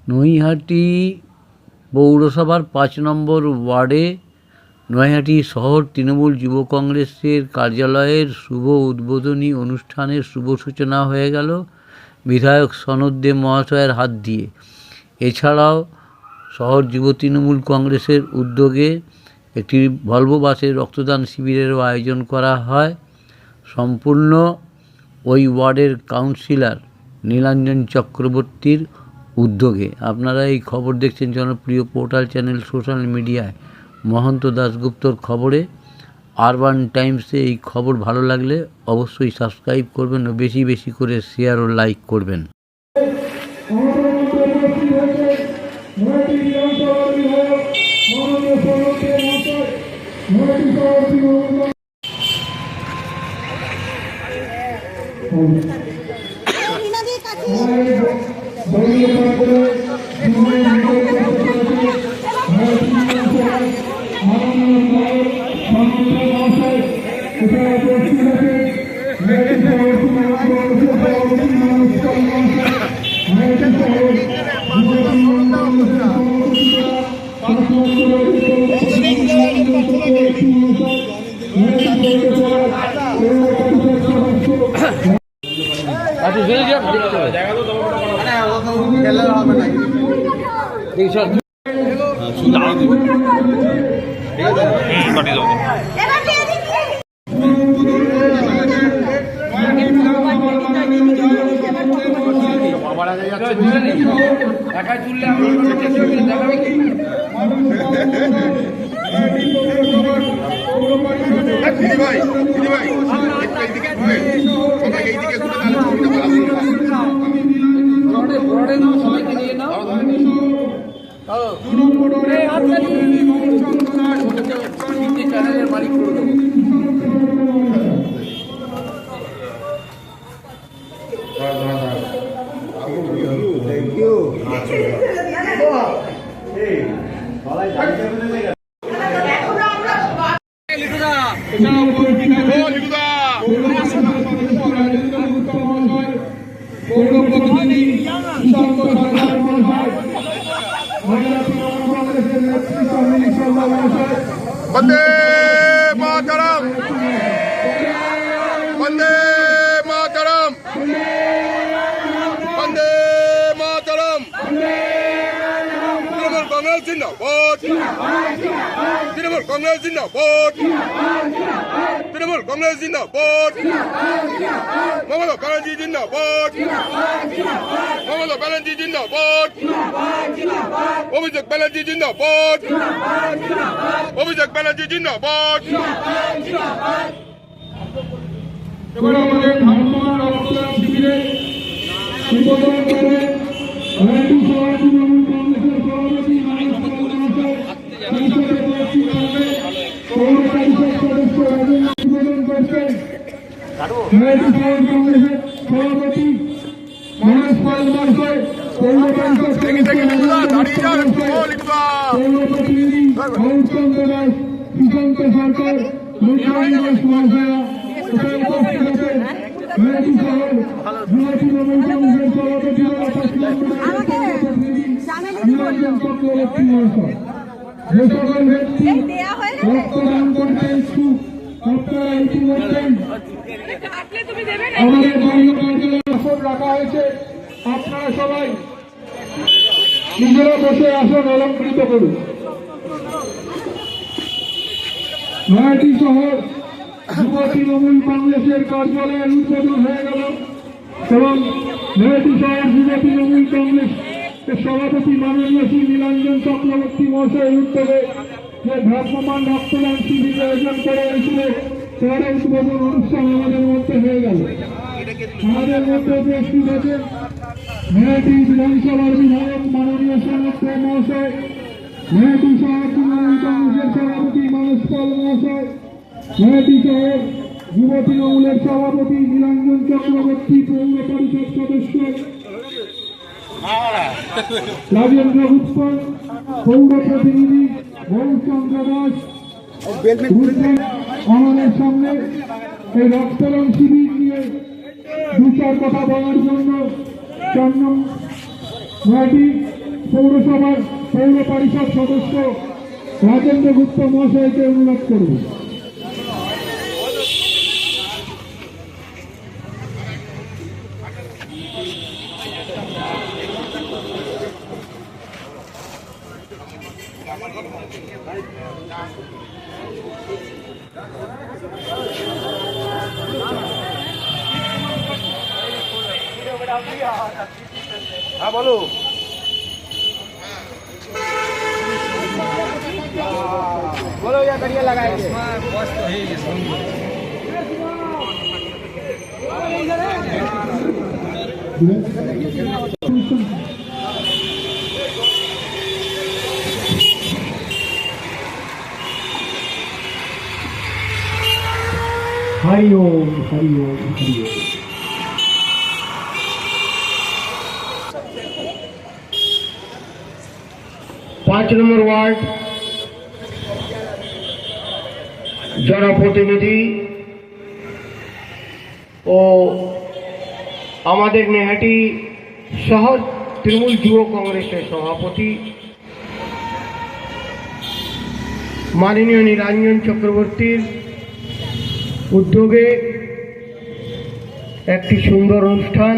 নৈহাটি পৌরসভার ৫ নম্বর ওয়ার্ডে নৈহাটি শহর তৃণমূল যুব কংগ্রেসের কার্যালয়ের শুভ উদ্বোধনী অনুষ্ঠানের শুভ সূচনা হয়ে গেল বিধায়ক সনদ দে মহাশয়ের হাত দিয়ে। এছাড়াও শহর যুব তৃণমূল কংগ্রেসের উদ্যোগে একটি ভলভো বাসের রক্তদান শিবিরেরও আয়োজন করা হয় সম্পূর্ণ ওই ওয়ার্ডের কাউন্সিলর নীলাঞ্জন চক্রবর্তীর উদ্যোগে। আপনারা এই খবর দেখছেন জনপ্রিয় পোর্টাল চ্যানেল সোশ্যাল মিডিয়ায় মহন্ত দাশগুপ্তর খবরে। আরবান টাইমসে এই খবর ভালো লাগলে অবশ্যই সাবস্ক্রাইব করবেন ও বেশি বেশি করে শেয়ার ও লাইক করবেন। वंदे मातरम, वंदे मातरम, वंदे मातरम। तृणमूल कांग्रेस जिंदाबाद, तृणमूल कांग्रेस जिंदाबाद, तृणमूल कांग्रेस जिंदाबाद, ममता बनर्जी जिंदाबाद, ममता बनर्जी जिंदाबाद, अभिषेक बनर्जी जिंदाबाद, अभिषेक बनर्जी जिंदाबाद। এবার আমাদের ধর্মমান রক্তদান শিবিরে উদ্বোধন করে নৈহাটি শহর তৃণমূল কংগ্রেসের সভাপতি সংসদে উপস্থিত থাকবে পৌর পরিষদ সদস্য উদ্বোধন করছেন নৈহাটি শহর কংগ্রেসের সভাপতি মনোজ পাল মহাশয়, পৌর পরিষদ পৌর প্রতিনিধি গৌরচন্দ্র দাস, সুশান্ত সরকার, মুখ্যমন্ত্রী মহাশয়া নৈহাটি শহর যুব তৃণমূল কংগ্রেসের সভাপতি নীলাঞ্জন চক্রবর্তী মহাশয়। যে সকল ব্যক্তি রক্তদান করতে ইচ্ছুক আপনারা ইতিমধ্যে আমাদের দলীয় কার্যালয়ে আসন রাখা হয়েছে। আপনারা সবাই নিজেরা বসে আসন অলঙ্কৃত করুন। নৈহাটি শহর যুব তৃণমূল কংগ্রেসের কার্যালয়ের উদ্বোধন হয়ে গেল এবং নৈহাটি শহর যুব তৃণমূল কংগ্রেসের সভাপতি মাননীয় শ্রী নীলাঞ্জন চক্রবর্তী মহাশয়ের উদ্যোগে যে ভ্রাম্যমাণ রক্তদান শিবির আয়োজন করা হয়েছিল তার উদ্বোধন অনুষ্ঠান আমাদের মধ্যে হয়ে গেল। আমাদের মধ্যে উপস্থিত আছেন নৈহাটি বিধানসভার বিধায়ক মাননীয় সনদ দে মহাশয়, নৈহাটি শহর তৃণমূল কংগ্রেসের সভাপতি মনোজ পাল মহাশয়, নৈহাটি শহর যুব তৃণমূলের সভাপতি নীলাঞ্জন চক্রবর্তী, পৌর পরিষদ সদস্য রাজেন্দ্র গুপ্ত, পৌর প্রতিনিধি গৌরচন্দ্র দাস আমাদের সামনে এই রক্তদান শিবির নিয়ে দু চার কথা বলার জন্য নৈহাটি পৌরসভার পৌর পরিষদ সদস্য রাজেন্দ্র গুপ্ত মহাশয়কে অনুরোধ করব। হ্যাঁ বলো। बोलो या करिए लगाएंगे हरि ओम हरि ओम हरि ओम। 5 নম্বর ওয়ার্ড জনপ্রতিনিধি ও আমাদের নেহাটি শহর তৃণমূল যুব কংগ্রেসের সভাপতি মাননীয় নিরঞ্জন চক্রবর্তীর উদ্যোগে একটি সুন্দর অনুষ্ঠান,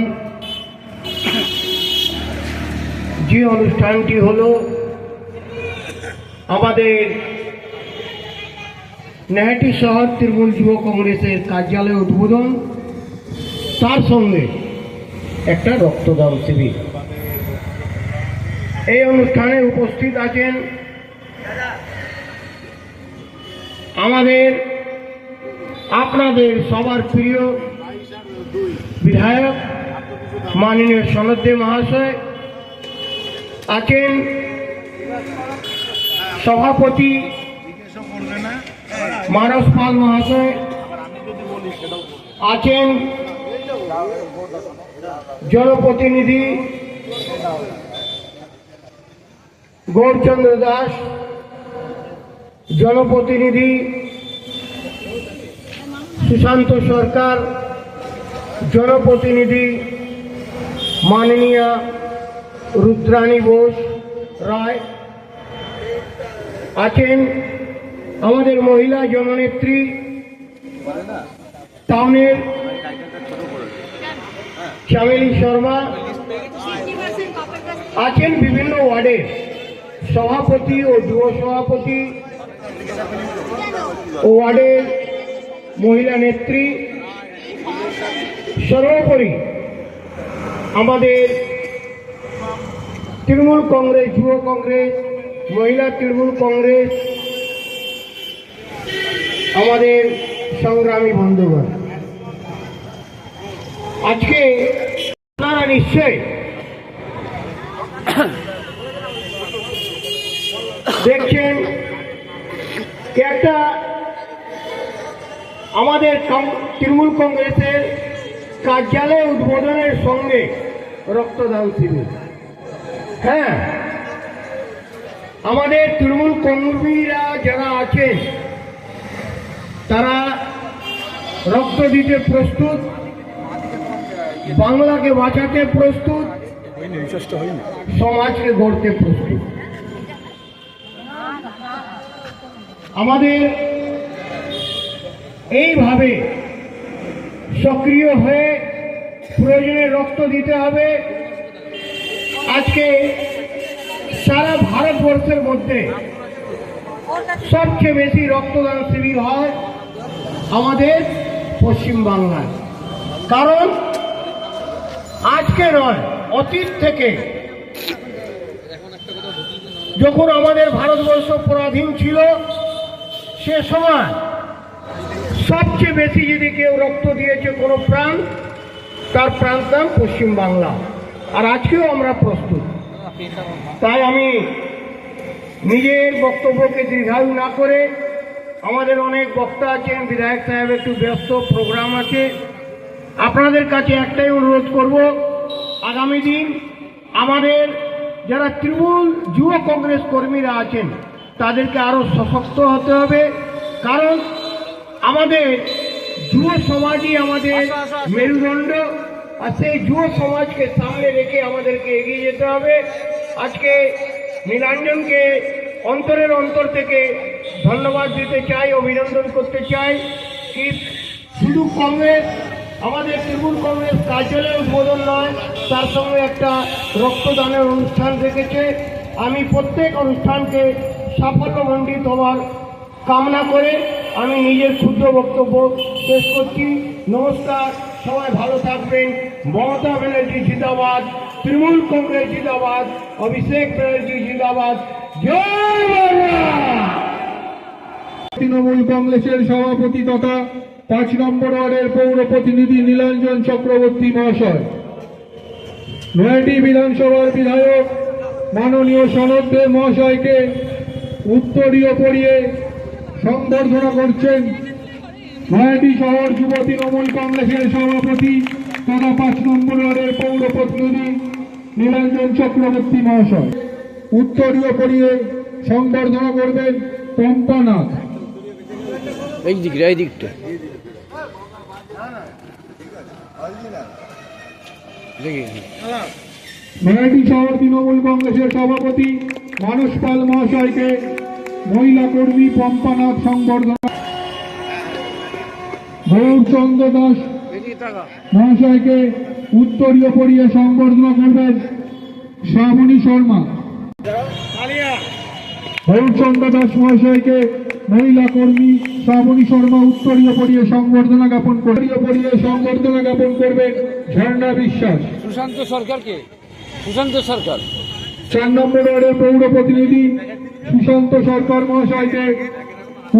যে অনুষ্ঠানটি হলো আমাদের নেহাটি শহর তৃণমূল যুব কংগ্রেসের কার্যালয় উদ্বোধন, তার সঙ্গে একটা রক্তদান শিবির। এই অনুষ্ঠানে উপস্থিত আছেন আমাদের আপনাদের সবার প্রিয় বিধায়ক মাননীয় সনদ দে মহাশয়, আছেন সভাপতি মানস পাল মহাশয়, আছেন জনপ্রতিনিধি গৌরচন্দ্র দাস, জনপ্রতিনিধি সুশান্ত সরকার, জনপ্রতিনিধি মাননীয়া রুদ্রাণী বোস রায়, আছেন আমাদের মহিলা জননেত্রী টাউনের চামেলি শর্মা, আছেন বিভিন্ন ওয়ার্ডের সভাপতি ও যুব সভাপতি ও ওয়ার্ডের মহিলা নেত্রী, সর্বোপরি আমাদের তৃণমূল কংগ্রেস, যুব কংগ্রেস, মহিলা তৃণমূল কংগ্রেস, আমাদের সংগ্রামী বন্ধুগণ, আজকে আপনারা নিশ্চয় দেখছেন একটা আমাদের তৃণমূল কংগ্রেসের কার্যালয় উদ্বোধনের সঙ্গে রক্তদান শিবির। হ্যাঁ, আমাদের তৃণমূল কর্মীরা যারা আছেন তারা রক্ত দিতে প্রস্তুত, বাংলাকে বাঁচাতে প্রস্তুত, সমাজকে গড়তে প্রস্তুত। আমাদের এইভাবে সক্রিয় হয়ে প্রয়োজনে রক্ত দিতে হবে। আজকে সারা ভারতবর্ষের মধ্যে সবচেয়ে বেশি রক্তদান শিবির হয় আমাদের পশ্চিম বাংলায়। কারণ আজকে নয়, অতীত থেকে যখন আমাদের ভারতবর্ষ পরাধীন ছিল সে সময় সবচেয়ে বেশি যদি কেউ রক্ত দিয়েছে কোনো প্রাণ, তার প্রাণ নাম পশ্চিম বাংলা। আর আজকেও আমরা প্রস্তুত। তাই আমি নিজের বক্তব্যকে দীর্ঘায়ু না করে, আমাদের অনেক বক্তা আছেন, বিধায়ক সাহেব একটু ব্যস্ত, প্রোগ্রাম আছে, আপনাদের কাছে একটাই অনুরোধ করব, আগামী দিন আমাদের যারা তৃণমূল যুব কংগ্রেস কর্মীরা আছেন তাদেরকে আরও সশক্ত হতে হবে। কারণ আমাদের যুব সমাজই আমাদের মেরুদণ্ড, আর সেই যুব সমাজকে সামনে রেখে আমাদেরকে এগিয়ে যেতে হবে। আজকে নীলাঞ্জনকে অন্তরের অন্তর থেকে ধন্যবাদ দিতে চাই, অভিনন্দন করতে চাই। কি শুধু কংগ্রেস, আমাদের তৃণমূল কংগ্রেস কার্যালয়ের উদ্বোধন নয়, তার সঙ্গে একটা রক্তদানের অনুষ্ঠান রেখেছে। আমি প্রত্যেক অনুষ্ঠানকে সাফল্যমণ্ডিত হওয়ার কামনা করে আমি নিজের ক্ষুদ্র বক্তব্য শেষ করছি। নমস্কার, সবাই ভালো থাকবেন। মমতা ব্যানার্জি জিন্দাবাদ, তৃণমূল কংগ্রেস জিন্দাবাদ, অভিষেক ব্যানার্জি জিন্দাবাদ। জয় বাংলা। তৃণমূল কংগ্রেসের সভাপতি তথা 5 নম্বর ওয়ার্ডের পৌর প্রতিনিধি নীলাঞ্জন চক্রবর্তী মহাশয়, নয়াটি বিধানসভার বিধায়ক মাননীয় সনদ দে মহাশয়কে উত্তরীয় পরিয়ে সংবর্ধনা করছেন নয়াটি শহর যুব তৃণমূল কংগ্রেসের সভাপতি তথা 5 নম্বর ওয়ার্ডের পৌর প্রতিনিধি নীলাঞ্জন চক্রবর্তী মহাশয়। উত্তরীয় পরিয়ে সংবর্ধনা করবেন পম্পা নাথ। এই দিকটা নয়াটি শহর তৃণমূল কংগ্রেসের সভাপতি মানস পাল মহাশয়কে মহিলা কর্মী পম্পা নাথ সংবর্ধনা। গৌরচন্দ্র দাস মহাশয়কে উত্তরীয় পরিয়ে সংবর্ধনা করবেন শ্রাবণী শর্মা। গৌরচন্দ্র দাস মহাশয়কে মহিলা কর্মী শ্রাবণী শর্মা উত্তরীয় পরিয়ে সংবর্ধনা জ্ঞাপন করবেন ঝর্ণা বিশ্বাস। সুশান্ত সরকার 4 নম্বর ওয়ার্ডের পৌর প্রতিনিধি সুশান্ত সরকার মহাশয়কে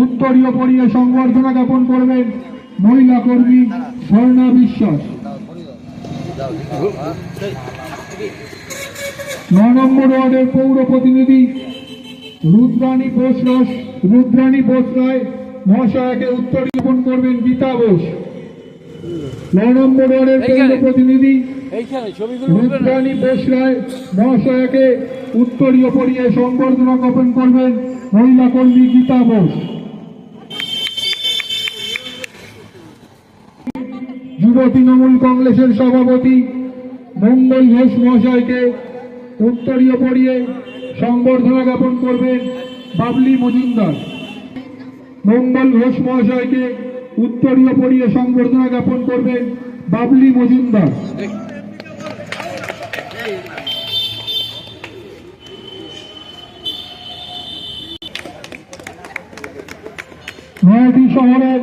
উত্তরীয় পরিয়ে সংবর্ধনা জ্ঞাপন করবেন মহিলা কর্মী ঝর্ণা বিশ্বাস। 9 নম্বর ওয়ার্ডের পৌর প্রতিনিধি রুদ্রাণী বোস রায় মহাশয়কে উত্তরীয় জ্ঞাপন করবেন গীতা বোস। 9 নম্বর ওয়ার্ডের পৌর প্রতিনিধি রুদ্রাণী বোস রায় মহাশয়কে উত্তরীয় পরিয়ে সংবর্ধনা জ্ঞাপন করবেন মহিলা কর্মী গীতা বোস। যুব তৃণমূল কংগ্রেসের সভাপতি মঙ্গল ঘোষ মহাশয়কে উত্তরীয় পরিয়ে সংবর্ধনা জ্ঞাপন করবেন বাবলি মজুমদার। মঙ্গল ঘোষ মহাশয়কে উত্তরীয় পরিয়ে সংবর্ধনা জ্ঞাপন করবেন বাবলি মজুমদার। নয়াটি শহরের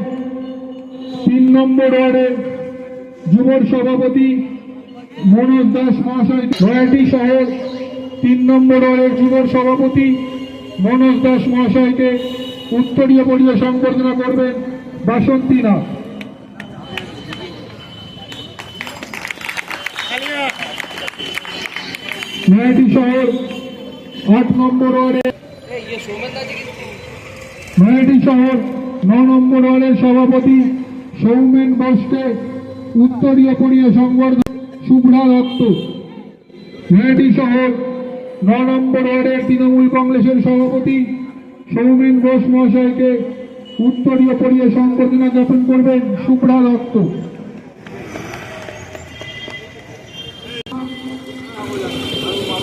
3 নম্বর ওয়ার্ডের যুবর সভাপতি মনোজ দাস মহাশয়। নয়াটি শহর 3 নম্বর ওয়ার্ডের যুবর সভাপতি মনোজ দাস মহাশয়কে উত্তরীয় পরিয়ে সংবর্ধনা করবেন বাসন্তী নাথ। নয়াটি শহর 8 নম্বর ওয়ার্ডের নয়াটি শহর 9 নম্বর ওয়ার্ডের সভাপতি সৌমেন বোসকে উত্তরীয় পরিয়ে সংবর্ধনা শুভ্রা দত্ত। নয়াটি শহর 9 নম্বর ওয়ার্ডের তৃণমূল কংগ্রেসের সভাপতি সৌমেন বোস মহাশয়কে উত্তরীয় পরিয়ে সংবর্ধনা জ্ঞাপন করবেন শুভ্রা দত্ত।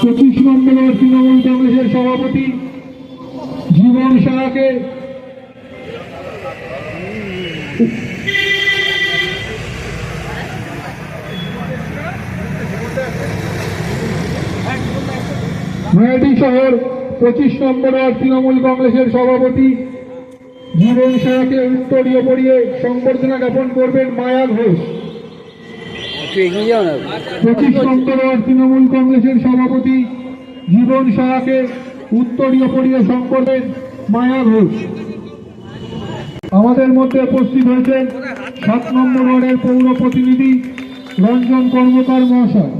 25 নম্বর ওয়ার্ড তৃণমূল কংগ্রেসের সভাপতি জীবন সাহাকে নয়াটি শহর 25 নম্বর ওয়ার্ড তৃণমূল কংগ্রেসের সভাপতি জীবন সাহাকে উত্তরীয় পরিয়ে সংবর্ধনা জ্ঞাপন করবেন মায়া ঘোষ। 25 নম্বর ওয়ার্ড তৃণমূল কংগ্রেসের সভাপতি জীবন সাহাকে উত্তরীয় পরিয়ে সংবর্ধন মায়া ঘোষ। আমাদের মধ্যে উপস্থিত হয়েছেন 7 নম্বর ওয়ার্ডের পৌর প্রতিনিধি রঞ্জন কর্মকার মহাশয়।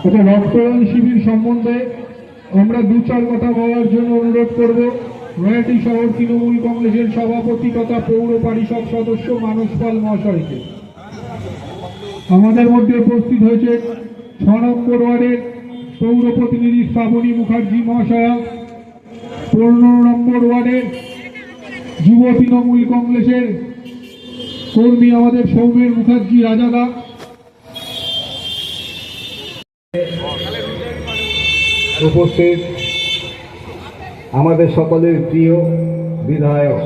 এটা রক্তদান শিবির সম্বন্ধে আমরা 2-4 কথা বলার জন্য অনুরোধ করব নয়াটি শহর তৃণমূল কংগ্রেসের সভাপতি তথা পৌর পরিষদ সদস্য মানস পাল মহাশয়কে। আমাদের মধ্যে উপস্থিত হয়েছে 6 নম্বর ওয়ার্ডের পৌর প্রতিনিধি শ্রাবণী মুখার্জি মহাশয়া, 15 নম্বর ওয়ার্ডের যুব তৃণমূল কংগ্রেসের কর্মী আমাদের সৌমেন মুখার্জি রাজাদা, উপস্থিত আমাদের সকলের প্রিয় বিধায়ক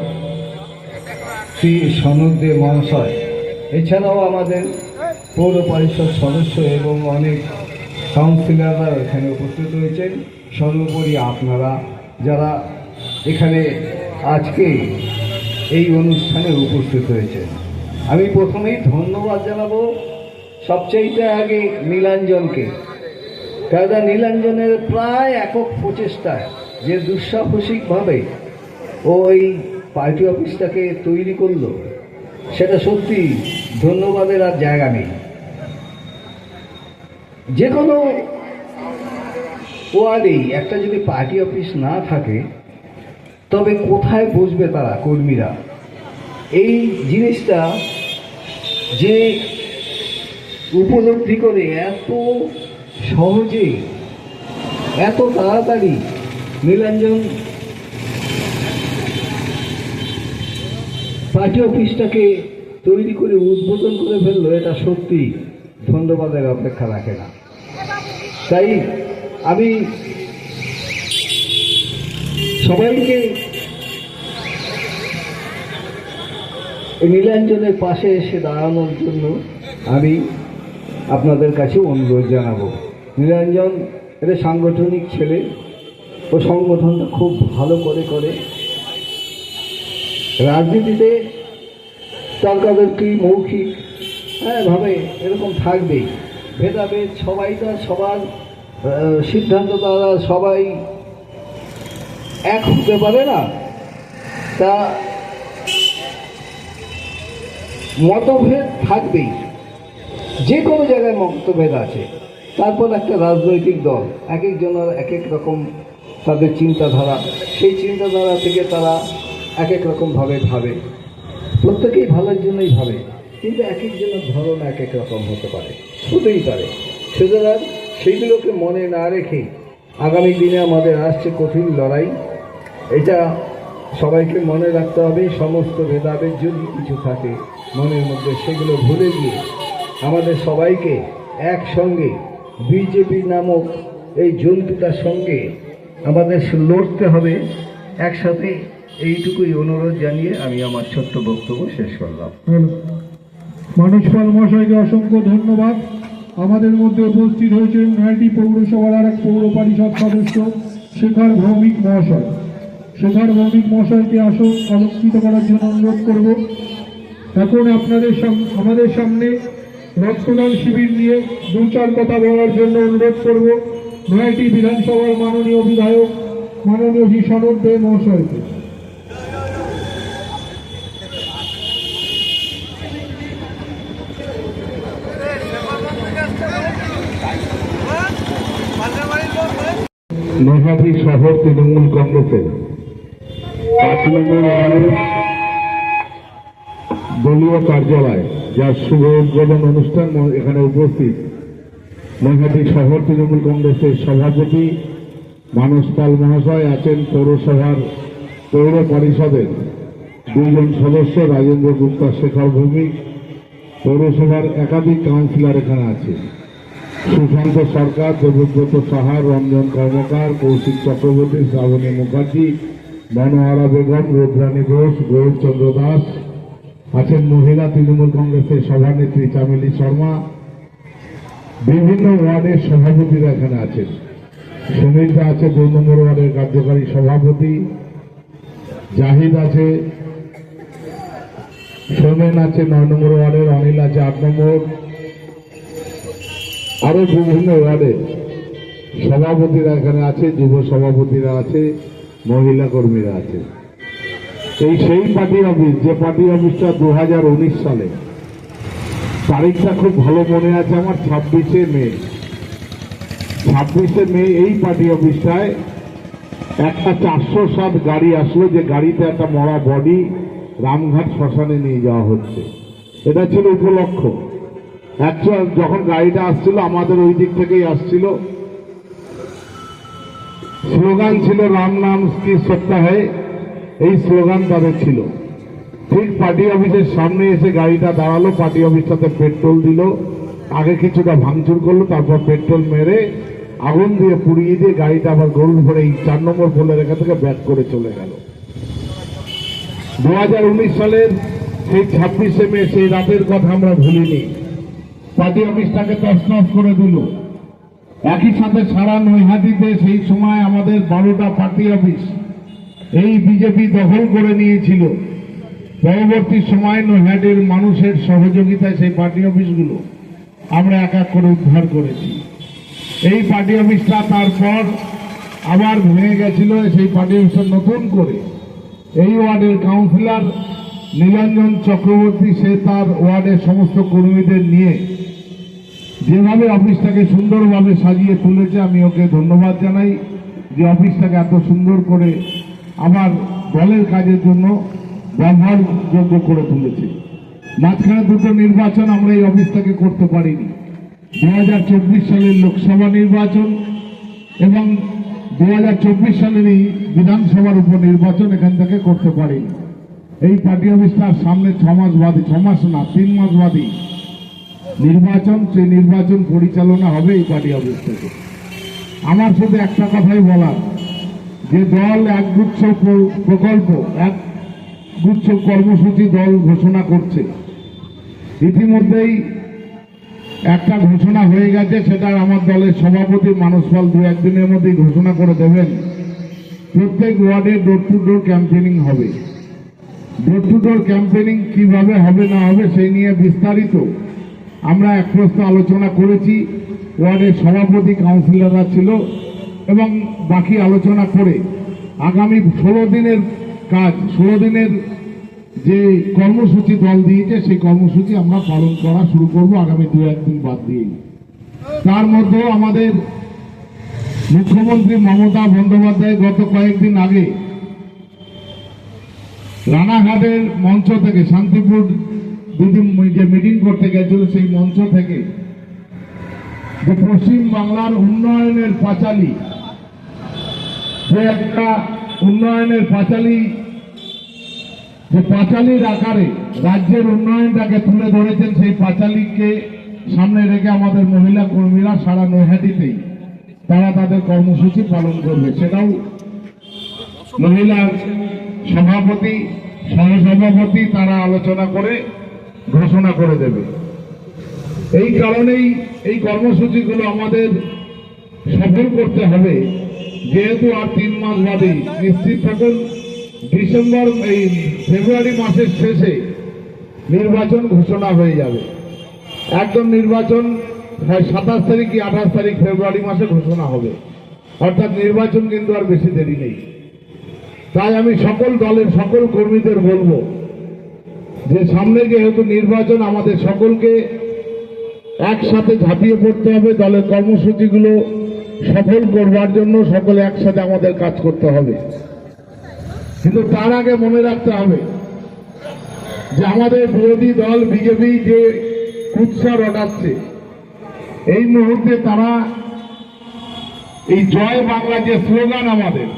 শ্রী সনদ দে মহাশয়, এছাড়াও আমাদের পৌর পরিষদ সদস্য এবং অনেক কাউন্সিলররা এখানে উপস্থিত হয়েছেন, সর্বোপরি আপনারা যারা এখানে আজকে এই অনুষ্ঠানে উপস্থিত হয়েছেন। আমি প্রথমেই ধন্যবাদ জানাবো সবচেয়ে আগে নীলাঞ্জনকে, কারণ নীলাঞ্জনের প্রায় একক প্রচেষ্টায় যে দুঃসাহসিকভাবে ওই পার্টি অফিসটাকে তৈরি করলো, সেটা সত্যি ধন্যবাদের আর জায়গা নেই। যে কোনো ওয়ার্ডেই একটা যদি পার্টি অফিস না থাকে, তবে কোথায় বসবে তারা কর্মীরা? এই জিনিসটা যে উপলব্ধি করে এত সহজে এত তাড়াতাড়ি নীলাঞ্জন পার্টি অফিসটাকে তৈরি করে উদ্বোধন করে ফেললো, এটা সত্যি ধন্যবাদের অপেক্ষা রাখে না। তাই আমি সবাইকে নীলাঞ্জনের পাশে এসে দাঁড়ানোর জন্য আমি আপনাদের কাছে অনুরোধ জানাবো। নীলাঞ্জন এটা সাংগঠনিক ছেলে, ও সংগঠনটা খুব ভালো করে। রাজনীতিতে তর্কাতর্কি মৌখিক ভাবে এরকম থাকবেই, ভেদাভেদ, সবাই তো সবার সিদ্ধান্ত দ্বারা সবাই এক হতে পারে না। তা মতভেদ থাকবেই, যে কোনো জায়গায় মতভেদ আছে। তারপর একটা রাজনৈতিক দল, এক একজনের এক এক রকম তাদের চিন্তাধারা, সেই চিন্তাধারা থেকে তারা এক এক রকমভাবে ভাবে, প্রত্যেকেই ভালোর জন্যই ভাবে, কিন্তু এক একজনের ধরন এক এক রকম হতেই পারে। সুতরাং সেইগুলোকে মনে না রেখে আগামী দিনে আমাদের আসছে কঠিন লড়াই, এটা সবাইকে মনে রাখতে হবে। সমস্ত ভেদাভেদ যদি কিছু থাকে মনের মধ্যে, সেগুলো ভুলে গিয়ে আমাদের সবাইকে একসঙ্গে বিজেপি নামক এই জন্তুটার সঙ্গে আমাদের লড়তে হবে একসাথে। এইটুকুই অনুরোধ জানিয়ে আমি আমার ছোট্ট বক্তব্য শেষ করলাম। মানুষ পাল মহাশয়কে অসংখ্য ধন্যবাদ। আমাদের মধ্যে উপস্থিত হয়েছেন নয়াটি পৌরসভার আর এক পৌর পরিষদ সদস্য শেখর ভৌমিক মহাশয়। শেখর ভৌমিক মহাশয়কে অলঙ্কৃত করার জন্য অনুরোধ করব। এখন আমাদের সামনে রক্তদান শিবির নিয়ে দু চার কথা বলার জন্য অনুরোধ করব নয়াটি বিধানসভার মাননীয় বিধায়ক মাননীয় শ্রী সনদ দে মহাশয়কে। নৈহাটি শহর তৃণমূল কংগ্রেসের 5 নম্বর ওয়ার্ডের দলীয় কার্যালয়, যার শুভ উদ্বোধন অনুষ্ঠান এখানে উপস্থিত নৈহাটি শহর তৃণমূল কংগ্রেসের সভাপতি মানস পাল মহাশয় আছেন, পৌর পরিষদের 2 জন সদস্য রাজেন্দ্র গুপ্তা, শেখর ভৌমিক, পৌরসভার একাধিক কাউন্সিলর এখানে আছে, সুশান্ত সরকার, দেবব্রত সাহা, রঞ্জন কর্মকার, কৌশিক চক্রবর্তী, শ্রাবণী মুখার্জি, মনোহরা বেগম, রুদ্রাণী ঘোষ, গৌরচন্দ্র দাস আছেন, মহিলা তৃণমূল কংগ্রেসের সভানেত্রী চামেলি শর্মা, বিভিন্ন ওয়ার্ডের সভাপতিরা এখানে আছেন। সুনীলদা আছে 2 নম্বর ওয়ার্ডের কার্যকারী সভাপতি, জাহিদ আছে, সোমেন আছে 9 নম্বর ওয়ার্ডের, অনিল আছে 8 নম্বর, আরো বিভিন্ন ওয়ার্ডের সভাপতিরা এখানে আছে, যুব সভাপতিরা আছে, মহিলা কর্মীরা আছে। সেই পার্টি অফিস, যে পার্টি অফিসটা 2019 সালে, তারিখটা খুব ভালো মনে আছে আমার, 26শে মে এই পার্টি অফিসটায় একটা 407 গাড়ি আসলো, যে গাড়িতে একটা মরা বডি রামঘাট শ্মশানে নিয়ে যাওয়া হচ্ছে। এটা ছিল উপলক্ষ। অ্যাকচুয়াল যখন গাড়িটা আসছিল আমাদের ওই দিক থেকেই আসছিল, স্লোগান ছিল রাম নাম কি সত্তা হয়, এই স্লোগান তাদের ছিল। ঠিক পার্টি অফিসের সামনে এসে গাড়িটা দাঁড়ালো, পার্টি অফিসটাতে পেট্রোল দিল, আগে কিছুটা ভাঙচুর করলো, তারপর পেট্রোল মেরে আগুন দিয়ে পুড়িয়ে দিয়ে গাড়িটা আবার গরুর ভরে এই 4 নম্বর পোলের রেখা থেকে ব্যাক করে চলে গেল। 2019 সালের সেই 26শে মে সেই রাতের কথা আমরা ভুলিনি। পার্টি অফিসটাকে তছনছ করে দিল। একই সাথে সারা নৈহাটিতে সেই সময় আমাদের 12টা পার্টি অফিস এই বিজেপি দখল করে নিয়েছিল। পরবর্তী সময় নৈহাটির মানুষের সহযোগিতায় সেই পার্টি অফিসগুলো আমরা এক এক করে উদ্ধার করেছি। এই পার্টি অফিসটা তারপর আবার ভেঙে গেছিল। সেই পার্টি অফিসটা নতুন করে এই ওয়ার্ডের কাউন্সিলর নীলাঞ্জন চক্রবর্তী সে তার ওয়ার্ডের সমস্ত কর্মীদের নিয়ে যেভাবে অফিসটাকে সুন্দরভাবে সাজিয়ে তুলেছে, আমি ওকে ধন্যবাদ জানাই যে অফিসটাকে এত সুন্দর করে আমার দলের কাজের জন্য ব্যবহারযোগ্য করে তুলেছে। মাঝখানে দুটো নির্বাচন আমরা এই অফিসটাকে করতে পারিনি। 2024 সালের লোকসভা নির্বাচন এবং 2024 সালের এই বিধানসভার উপনির্বাচন এখান থেকে করতে পারিনি। এই পার্টি অফিসটার সামনে 6 মাস বাদে, 6 মাস না 3 মাস বাদে নির্বাচন, সেই নির্বাচন পরিচালনা হবে এই পার্টি অফিস থেকে। আমার শুধু একটা কথাই বলার, যে দল একগুচ্ছ প্রকল্প, একগুচ্ছ কর্মসূচি দল ঘোষণা করছে। ইতিমধ্যেই একটা ঘোষণা হয়ে গেছে, সেটা আমার দলের সভাপতি মানস পাল 2-1 দিনের মধ্যেই ঘোষণা করে দেবেন। প্রত্যেক ওয়ার্ডে ডোর টু ডোর ক্যাম্পেনিং হবে। ডোর টু ডোর ক্যাম্পেনিং কিভাবে হবে না হবে সেই নিয়ে বিস্তারিত আমরা এক প্রশ্ন আলোচনা করেছি। ওয়ার্ডের সভাপতি কাউন্সিলররা ছিল এবং বাকি আলোচনা করে আগামী 16 দিনের কাজ, 16 দিনের যে কর্মসূচি দল দিয়েছে সেই কর্মসূচি আমরা পালন করা শুরু করব আগামী 2-1 দিন বাদ দিয়েই। তার মধ্যেও আমাদের মুখ্যমন্ত্রী মমতা বন্দ্যোপাধ্যায় গত কয়েকদিন আগে রানাঘাটের মঞ্চ থেকে, শান্তিপুর দুদিন যে মিটিং করতে গেছিল সেই মঞ্চ থেকে যে পশ্চিম বাংলার উন্নয়নের পাঁচালী, যে একটা উন্নয়নের পাঁচালী, যে পাঁচালীর আকারে রাজ্যের উন্নয়নটাকে তুলে ধরেছেন, সেই পাঁচালীকে সামনে রেখে আমাদের মহিলা কর্মীরা সারা নৈহাটিতেই তারা তাদের কর্মসূচি পালন করবে। সেটাও মহিলা সভাপতি, সহসভাপতি তারা আলোচনা করে ঘোষণা করে দেবে। এই কারণেই এই কর্মসূচিগুলো আমাদের সফল করতে হবে, যেহেতু আর 3 মাস বাদে নিশ্চিত থাকুন ফেব্রুয়ারি মাসের শেষে নির্বাচন ঘোষণা হয়ে যাবে। একদম নির্বাচন হয় 27 তারিখ কি 28 তারিখ ফেব্রুয়ারি মাসে ঘোষণা হবে, অর্থাৎ নির্বাচন কিন্তু আর বেশি দেরি নেই। তাই আমি সকল দলের সকল কর্মীদের বলবো যে সামনে যেহেতু নির্বাচন, আমাদের সকলকে একসাথে ঝাঁপিয়ে পড়তে হবে। দলের কর্মসূচিগুলো সফল করবার জন্য সকলে একসাথে আমাদের কাজ করতে হবে। কিন্তু তার আগে মনে রাখতে হবে যে আমাদের বিরোধী দল বিজেপি যে কুৎসা রটাচ্ছে, এই মুহূর্তে তারা এই জয় বাংলা যে স্লোগান আমাদের,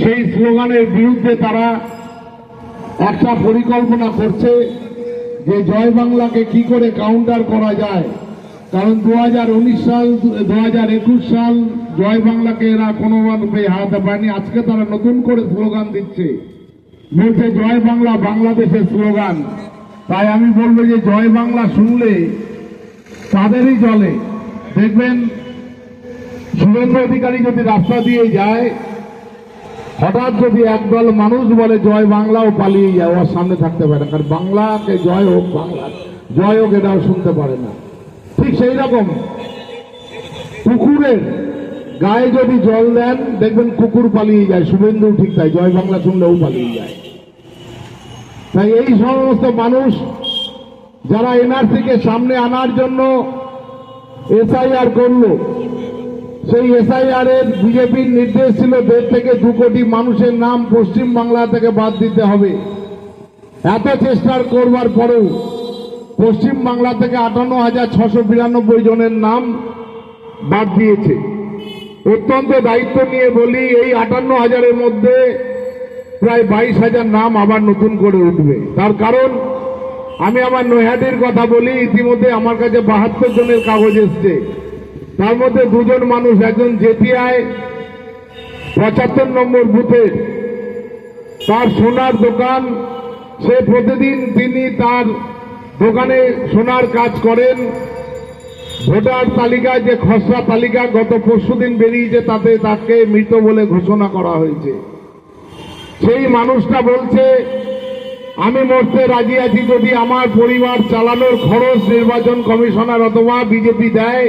সেই স্লোগানের বিরুদ্ধে তারা একটা পরিকল্পনা করছে যে জয় বাংলাকে কি করে কাউন্টার করা যায়। কারণ 2019 সাল 2021 সাল জয় বাংলাকে এরা কোনোভাবে হারাতে পারেনি। আজকে তারা নতুন করে স্লোগান দিচ্ছে, বলছে জয় বাংলা বাংলাদেশের স্লোগান। তাই আমি বলবো যে জয় বাংলা শুনলে তাদেরই জলে। দেখবেন শুভেন্দু অধিকারী যদি রাস্তা দিয়ে যায়, হঠাৎ যদি একদল মানুষ বলে জয় বাংলাও পালিয়ে যায়, ওর সামনে থাকতে পারে না, কারণ বাংলাকে জয় হোক, বাংলা জয় হোক এটাও শুনতে পারে না। ঠিক সেই রকম কুকুরের গায়ে যদি জল দেন দেখবেন কুকুর পালিয়ে যায়, শুভেন্দু ঠিক তাই, জয় বাংলা শুনলেও পালিয়ে যায়। তাই এই সমস্ত মানুষ যারা এনআরসিকে সামনে আনার জন্য এসআইআর করলো, সেই এসআইআর এর বিজেপির নির্দেশ ছিল 1.5 থেকে 2 কোটি মানুষের নাম পশ্চিম বাংলা থেকে বাদ দিতে হবে। এত চেষ্টা করবার পরেও পশ্চিম বাংলা থেকে 58,692 জনের নাম বাদ দিয়েছে। অত্যন্ত দায়িত্ব নিয়ে বলি, এই 58,000-এর মধ্যে প্রায় 22,000 নাম আবার নতুন করে উঠবে। তার কারণ আমি আমার নৈহাটির কথা বলি। ইতিমধ্যে আমার কাছে 72 জনের কাগজ এসছে। তার মধ্যে 2 জন মানুষ, একজন জেটিআই 75 নম্বর বুথের, তার সোনার দোকান, সে প্রতিদিন তিনি তার দোকানে সোনার কাজ করেন। ভোটার তালিকায় যে খসড়া তালিকা গত পরশুদিন বেরিয়েছে তাতে তাকে মৃত বলে ঘোষণা করা হয়েছে। সেই মানুষটা বলছে, আমি মরতে রাজি আছি যদি আমার পরিবার চালানোর খরচ নির্বাচন কমিশনার অথবা বিজেপি দেয়।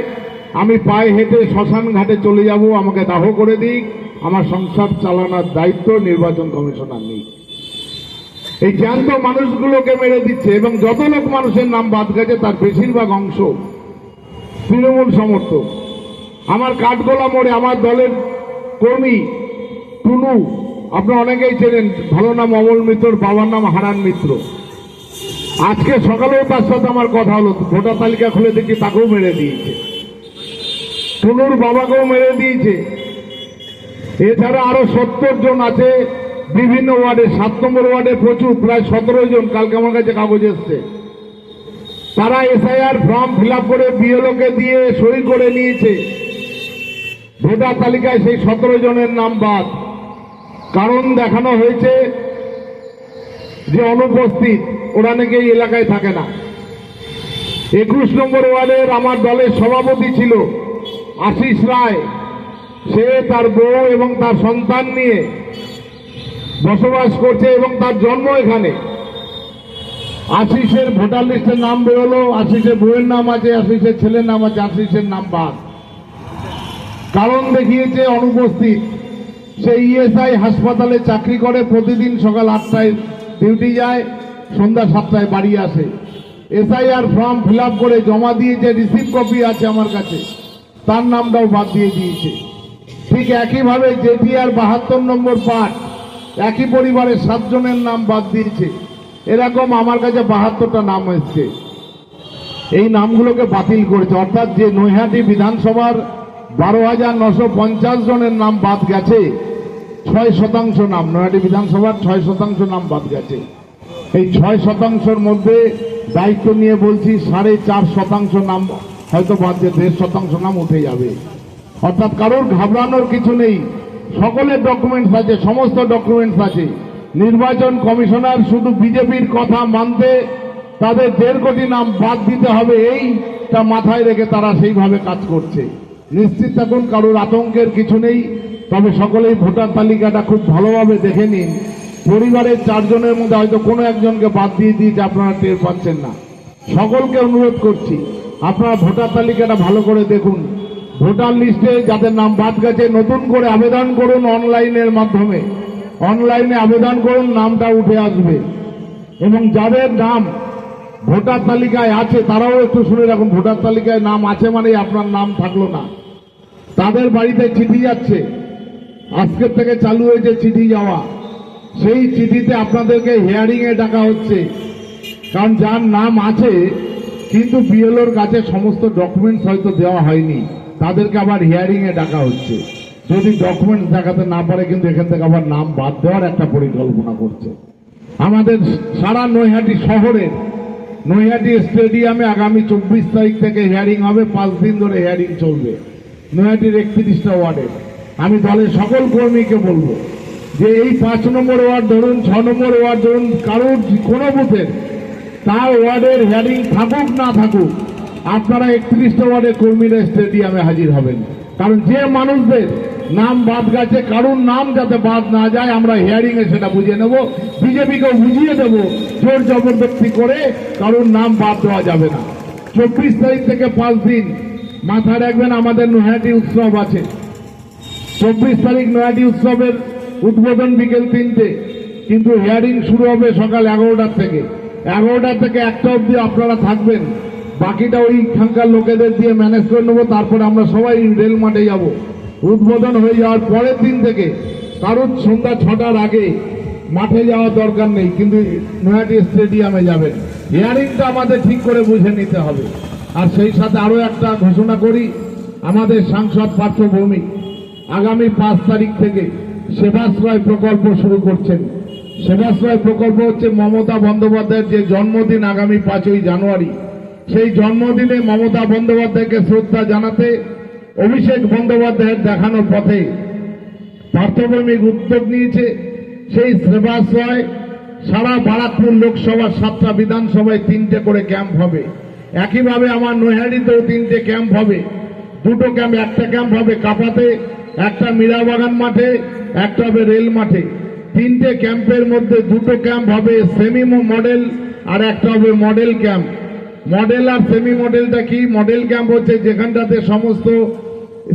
আমি পায়ে হেঁটে শ্মশান ঘাটে চলে যাব, আমাকে দাহ করে দিক, আমার সংসার চালানোর দায়িত্ব নির্বাচন কমিশনার নেই। এই জ্যান্ত মানুষগুলোকে মেরে দিচ্ছে এবং যত লোক মানুষের নাম বাদ গেছে তার বেশিরভাগ অংশ তৃণমূল সমর্থক। আমার কাঠগোলা মোড়ে আমার দলের কর্মী টুনু, আপনারা অনেকেই চেনেন, ভালো নাম অমল মিত্রর বাবার নাম হারান মিত্র। আজকে সকালেও তার সাথে আমার কথা হলো, ভোটার তালিকা খুলে দেখি তাকেও মেরে দিয়েছে, টুনুর বাবাকেও মেরে দিয়েছে। এছাড়া আরো 70 জন আছে বিভিন্ন ওয়ার্ডে। 7 নম্বর ওয়ার্ডে প্রচুর, প্রায় 17 জন, কালকে আমার কাছে কাগজ এসছে। তারা এসআইআর ফর্ম ফিল আপ করে বিএলওকে দিয়ে সই করে নিয়েছে। ভোটার তালিকায় সেই 17 জনের নাম বাদ। কারণ দেখানো হয়েছে যে অনুপস্থিত, ওরা নাকি এই এলাকায় থাকে না। 21 নম্বর ওয়ার্ডের আমার দলের সভাপতি ছিল আশিস রায়, সে তার বউ এবং তার সন্তান নিয়ে বসবাস করছে এবং তার জন্ম এখানে। আশিসের ভোটার লিস্টের নাম বেরোলো, আশিসের বউয়ের নাম আছে, আশিসের ছেলের নাম আছে, আশিসের নাম বাদ। কারণ দেখিয়েছে অনুপস্থিত। সে ইএসআই হাসপাতালে চাকরি করে, প্রতিদিন সকাল 8টায় ডিউটি যায়, সন্ধ্যা 7টায় বাড়ি আসে। এসআইআর ফর্ম ফিল আপ করে জমা দিয়েছে, রিসিভ কপি আছে আমার কাছে, তার নামটাও বাদ দিয়ে দিয়েছে। ঠিক একইভাবে জেটিআর 72 নম্বর পার্ট, একই পরিবারের 7 জনের নাম বাদ দিয়েছে। এরকম আমার কাছে 72টা নাম এসছে। এই নামগুলোকে বাতিল করেছে, অর্থাৎ যে নৈহাটি বিধানসভার 12,950 জনের নাম বাদ গেছে, 6% নাম, নৈহাটি বিধানসভার 6% নাম বাদ গেছে। এই 6%-র মধ্যে দায়িত্ব নিয়ে বলছি 4.5% নাম হয়তো বাদ দিয়ে 1.5% নাম উঠে যাবে। অর্থাৎ কারোর ঘাবড়ানোর কিছু নেই, সকলের ডকুমেন্টস আছে, সমস্ত ডকুমেন্টস আছে। নির্বাচন কমিশনার শুধু বিজেপির কথা মানতে তাদের 1.5 কোটি নাম বাদ দিতে হবে, এইটা মাথায় রেখে তারা সেইভাবে কাজ করছে। নিশ্চিত থাকুন, কারোর আতঙ্কের কিছু নেই। তবে সকলেই ভোটার তালিকাটা খুব ভালোভাবে দেখে নিন। পরিবারের 4 জনের মধ্যে হয়তো কোনো একজনকে বাদ দিয়ে দিয়েছে, আপনারা টের পাচ্ছেন না। সকলকে অনুরোধ করছি, আপনারা ভোটার তালিকাটা ভালো করে দেখুন। ভোটার লিস্টে যাদের নাম বাদ গেছে নতুন করে আবেদন করুন, অনলাইনের মাধ্যমে অনলাইনে আবেদন করুন, নামটা উঠে আসবে। এবং যাদের নাম ভোটার তালিকায় আছে তারাও একটু শুনে রাখুন, ভোটার তালিকায় নাম আছে মানে আপনার নাম থাকলো না। তাদের বাড়িতে চিঠি যাচ্ছে, আজকের থেকে চালু হয়েছে চিঠি যাওয়া। সেই চিঠিতে আপনাদেরকে হিয়ারিংয়ে ডাকা হচ্ছে, কারণ যার নাম আছে কিন্তু বিএলওর কাছে সমস্ত ডকুমেন্টস হয়তো দেওয়া হয়নি, তাদেরকে আবার হিয়ারিংয়ে ডাকা হচ্ছে। যদি ডকুমেন্টস দেখাতে না পারে কিন্তু এখান থেকে আবার নাম বাদ দেওয়ার একটা পরিকল্পনা করছে। আমাদের সারা নৈহাটি শহরের নৈহাটি স্টেডিয়ামে আগামী 24 তারিখ থেকে হিয়ারিং হবে, 5 দিন ধরে হিয়ারিং চলবে নৈহাটির 31টা ওয়ার্ডে। আমি দলের সকল কর্মীকে বলবো যে এই 5 নম্বর ওয়ার্ড ধরুন, 6 নম্বর ওয়ার্ড ধরুন, কারোর কোনো বুথের তার ওয়ার্ডের হিয়ারিং থাকুক না থাকুক, আপনারা 31টা ওয়ার্ডের কর্মীরা স্টেডিয়ামে হাজির হবেন। কারণ যে মানুষদের নাম বাদ গেছে, কারোর নাম যাতে বাদ না যায়, আমরা হিয়ারিংয়ে সেটা বুঝিয়ে নেব, বিজেপিকেও বুঝিয়ে দেব, জোর জবরদস্তি করে কারোর নাম বাদ দেওয়া যাবে না। 24 তারিখ থেকে 5 দিন মাথায় রাখবেন, আমাদের নৈহাটি উৎসব আছে। 24 তারিখ নৈহাটি উৎসবের উদ্বোধন বিকেল 3টে, কিন্তু হিয়ারিং শুরু হবে সকাল 11টার থেকে। 11টা থেকে 1টা অবধি আপনারা থাকবেন, বাকিটা ওইখানকার লোকেদের দিয়ে ম্যানেজ করে নেবো। তারপরে আমরা সবাই রেল মাঠে যাব। উদ্বোধন হয়ে যাওয়ার পরের দিন থেকে কারোর সন্ধ্যা 6টার আগে মাঠে যাওয়ার দরকার নেই, কিন্তু নৈহাটি স্টেডিয়ামে যাবেন। হিয়ারিংটা আমাদের ঠিক করে বুঝে নিতে হবে। আর সেই সাথে আরো একটা ঘোষণা করি, আমাদের সাংসদ পার্থ ভৌমিক আগামী 5 তারিখ থেকে সেবাশ্রয় প্রকল্প শুরু করছেন। সেবাশ্রয় প্রকল্প হচ্ছে মমতা বন্দ্যোপাধ্যায়ের যে জন্মদিন আগামী 5ই জানুয়ারি, সেই জন্মদিনে মমতা বন্দ্যোপাধ্যায়কে শ্রদ্ধা জানাতে অভিষেক বন্দ্যোপাধ্যায়ের দেখানো পথে পার্থভূমিক উদ্যোগ নিয়েছে। সেই সেবাশ্রয় সারা বারাকপুর লোকসভা 7টা বিধানসভায় 3টে করে ক্যাম্প হবে। একইভাবে আমার নৈহাটিতেও 3টে ক্যাম্প হবে। 2টো ক্যাম্প, একটা ক্যাম্প হবে কাপাতে, একটা মীরাবাগান মাঠে, একটা হবে রেল মাঠে। 3টে ক্যাম্পের মধ্যে 2টো ক্যাম্প হবে সেমি মডেল আর একটা হবে মডেল ক্যাম্প। মডেল আর সেমি মডেলটা কি? মডেল ক্যাম্প হচ্ছে যেখানটাতে সমস্ত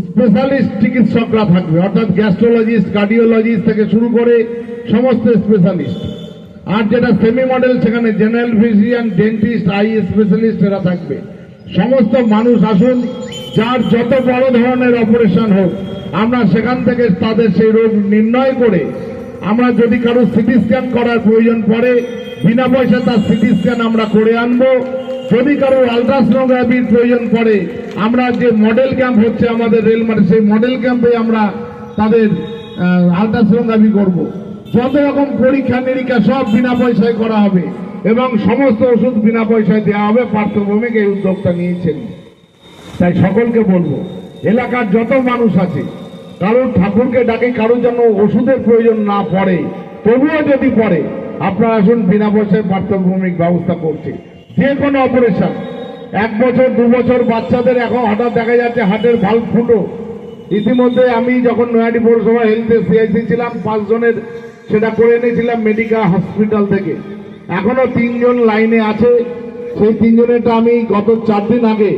স্পেশালিস্ট চিকিৎসকরা থাকবে, অর্থাৎ গ্যাস্ট্রোলজিস্ট, কার্ডিওলজিস্ট থেকে শুরু করে সমস্ত স্পেশালিস্ট। আর যেটা সেমি মডেল, সেখানে general physician, dentist, eye specialist এরা থাকবে। সমস্ত মানুষ আসুন, যার যত বড় ধরনের অপারেশন হোক, আমরা সেখান থেকে তাদের সেই রোগ নির্ণয় করে, আমরা যদি কারো সিটি স্ক্যান করার প্রয়োজন পড়ে বিনা পয়সা তার সিটি স্ক্যান আমরা করে আনবো। যদি কারো আলট্রাসোনোগ্রাফির প্রয়োজন পড়ে, আমরা যে মডেল ক্যাম্প হচ্ছে আমাদের রেল মাঠে, সেই মডেল ক্যাম্পে আমরা তাদের আলট্রাসোনোগ্রাফি করব। যত রকম পরীক্ষা নিরীক্ষা সব বিনা পয়সায় করা হবে এবং সমস্ত ওষুধ বিনা পয়সায় দেওয়া হবে। পার্থভূমিক এই উদ্যোগটা নিয়েছেন। তাই সকলকে বলবো, এলাকার যত মানুষ আছে, কারোর ঠাকুরকে ডাকে, কারোর জন্য ওষুধের প্রয়োজন না পড়ে, তবুও যদি পড়ে, আপনারা আসুন, বিনা পয়সায় পার্থভূমিক ব্যবস্থা করছে। যে কোনো অপারেশন, 1 বছর 2 বছর বাচ্চাদের এখন হঠাৎ দেখা যাচ্ছে হার্টের ভালভ ফুটো। ইতিমধ্যে আমি যখন নৈহাটি পৌরসভা হেলথে সিআইসি ছিলাম, 5 জনের সেটা করে এনেছিলাম মেডিকেল হসপিটাল থেকে। এখনো 3 জন লাইনে আছে। সেই 3 জনেরটা আমি গত 4 দিন আগে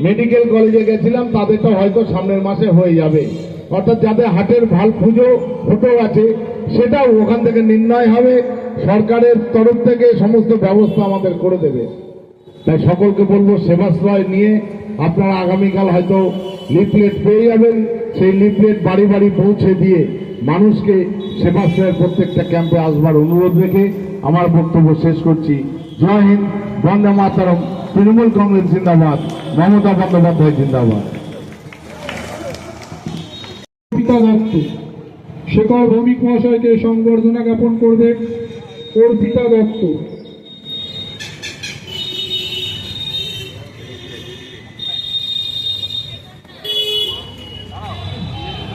মেডিকেল কলেজে গেছিলাম, তাদেরটা হয়তো সামনের মাসে হয়ে যাবে। অর্থাৎ যাদের হার্টের ভালভ ফুটো আছে, সেটাও ওখান থেকে নির্ণয় হবে। সরকারের তরফ থেকে সমস্ত ব্যবস্থা আমাদের করে দেবে। তাই সকলকে বলবো, সেবাশ্রয় নিয়ে আপনারা আগামীকাল হয়তো লিফলেট পেয়ে যাবেন। সেই লিফলেট বাড়ি বাড়ি পৌঁছে দিয়ে মানুষকে সেবাশ্রয়ের প্রত্যেকটা ক্যাম্পে আসবার অনুরোধ রেখে আমার বক্তব্য শেষ করছি। জয় হিন্দ, বন্দে মাতরম, তৃণমূল কংগ্রেস জিন্দাবাদ, মমতা বন্দ্যোপাধ্যায় জিন্দাবাদ। পিতা দত্ত শেখর ভৌমিক মহাশয়কে সংবর্ধনা জ্ঞাপন করবে অর্পিতা দত্ত।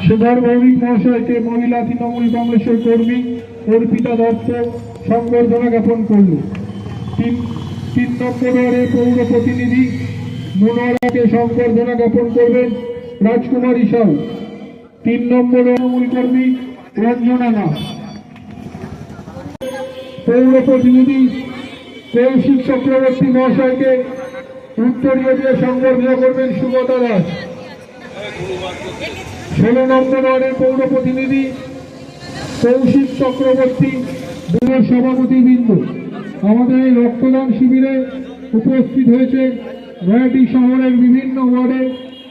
শেখর ভৌমিক মহাশয়কে মহিলা তৃণমূল কংগ্রেসের কর্মী অর্পিতা দত্ত সংবর্ধনা জ্ঞাপন করল। 3 নম্বর ওয়ার্ডের পৌর প্রতিনিধি মনোয়ারাকে সংবর্ধনা জ্ঞাপন করবেন রাজকুমারী সাউ। 3 নম্বর তৃণমূল কর্মী রঞ্জনা নাথ। পৌর প্রতিনিধি কৌশিক চক্রবর্তী মহাশয়কে উত্তরীয় দিয়ে সংবর্ধনা করবেন সুগতা দাস। 16 নম্বর ওয়ার্ডের পৌর প্রতিনিধি কৌশিক চক্রবর্তী, বুথের সভাপতিবৃন্দ। আমাদের এই রক্তদান শিবিরে উপস্থিত হয়েছে নৈহাটি শহরের বিভিন্ন ওয়ার্ডে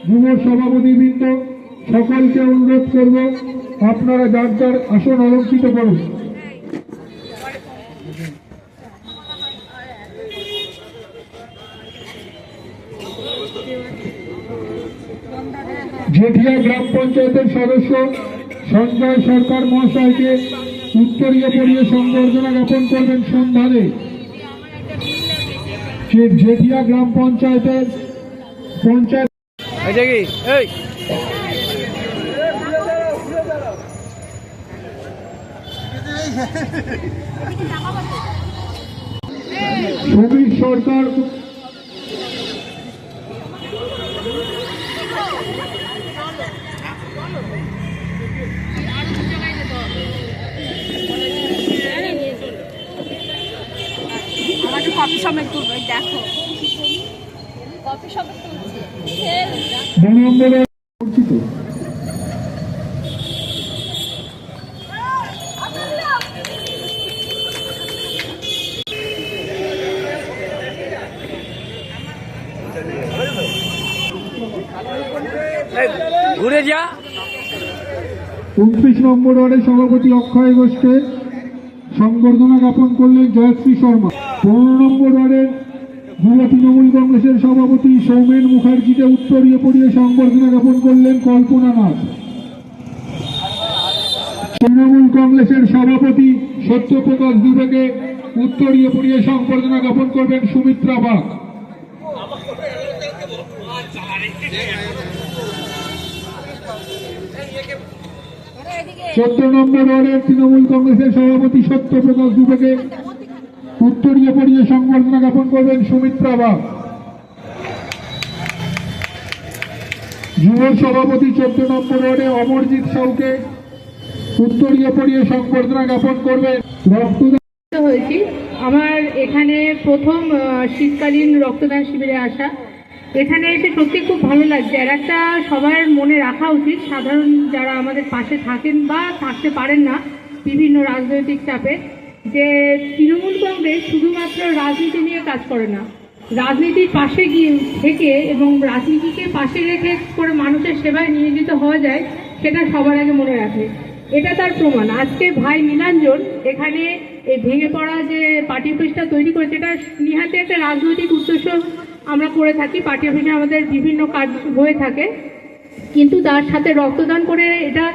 যুব সভাপতিবৃন্দ। সকলকে অনুরোধ করব, আপনারা যার যার আসন অলঙ্কৃত করুন। জেঠিয়া গ্রাম পঞ্চায়েতের সদস্য সঞ্জয় সরকার মহাশয়কে উত্তরীয় পরিয়ে সংবর্ধনা জ্ঞাপন করবেন সন্ধ্যারে। জেঠিয়া গ্রাম পঞ্চায়েতের সমীর সরকার কফি শপে তুলবে, দেখো কফি শপে তুলছে। 2 নম্বরে পরিচিত ঘুরে যা। 29 নম্বর ওয়ার্ডের সভাপতি অক্ষয় ঘোষকে সংবর্ধনা জ্ঞাপন করলেন জয়শ্রী শর্মা। 15 নম্বর ওয়ার্ডের যুব তৃণমূল কংগ্রেসের সভাপতি সৌমেন মুখার্জিকে উত্তরীয় পরিয়ে সংবর্ধনা জ্ঞাপন করলেন কল্পনা নাথ। তৃণমূল কংগ্রেসের সভাপতি সত্যপ্রকাশ দুবেকে উত্তরীয় পরিয়ে সংবর্ধনা জ্ঞাপন করবেন সুমিত্রা বাগ। চোদ্দ নম্বর ওয়ার্ডের তৃণমূল কংগ্রেসের সভাপতি সত্যপ্রকাশ দুবেকে উত্তরীয় পরিয়ে সংবর্ধনা জ্ঞাপন করবেন সুমিত্রা বাগ। যুব সভাপতি 14 নম্বর ওয়ার্ডে অমরজিৎ সাউকে উত্তরীয় পরিয়ে সংবর্ধনা জ্ঞাপন করবেন। রক্তদান হয়েছি আমার এখানে প্রথম শীতকালীন রক্তদান শিবিরে আসা। এখানে এসে সত্যি খুব ভালো লাগছে। আর একটা সবার মনে রাখা উচিত, সাধারণ যারা আমাদের পাশে থাকেন বা থাকতে পারেন না বিভিন্ন রাজনৈতিক চাপে, যে তৃণমূল কংগ্রেস শুধুমাত্র রাজনীতি নিয়ে কাজ করে না, রাজনীতির পাশে গিয়ে থেকে এবং রাজনীতিকে পাশে রেখে করে মানুষের সেবায় নিয়োজিত হওয়া যায়, সেটা সবার আগে মনে রাখে। এটা তার প্রমাণ। আজকে ভাই নীলাঞ্জন এখানে এই ভেঙে পড়া যে পার্টি অফিসটা তৈরি করেছে, এটা নিহাতে একটা রাজনৈতিক উদ্দেশ্য আমরা করে থাকি। পার্টি অফিসে আমাদের বিভিন্ন কাজ হয়ে থাকে, কিন্তু তার সাথে রক্তদান করে এটা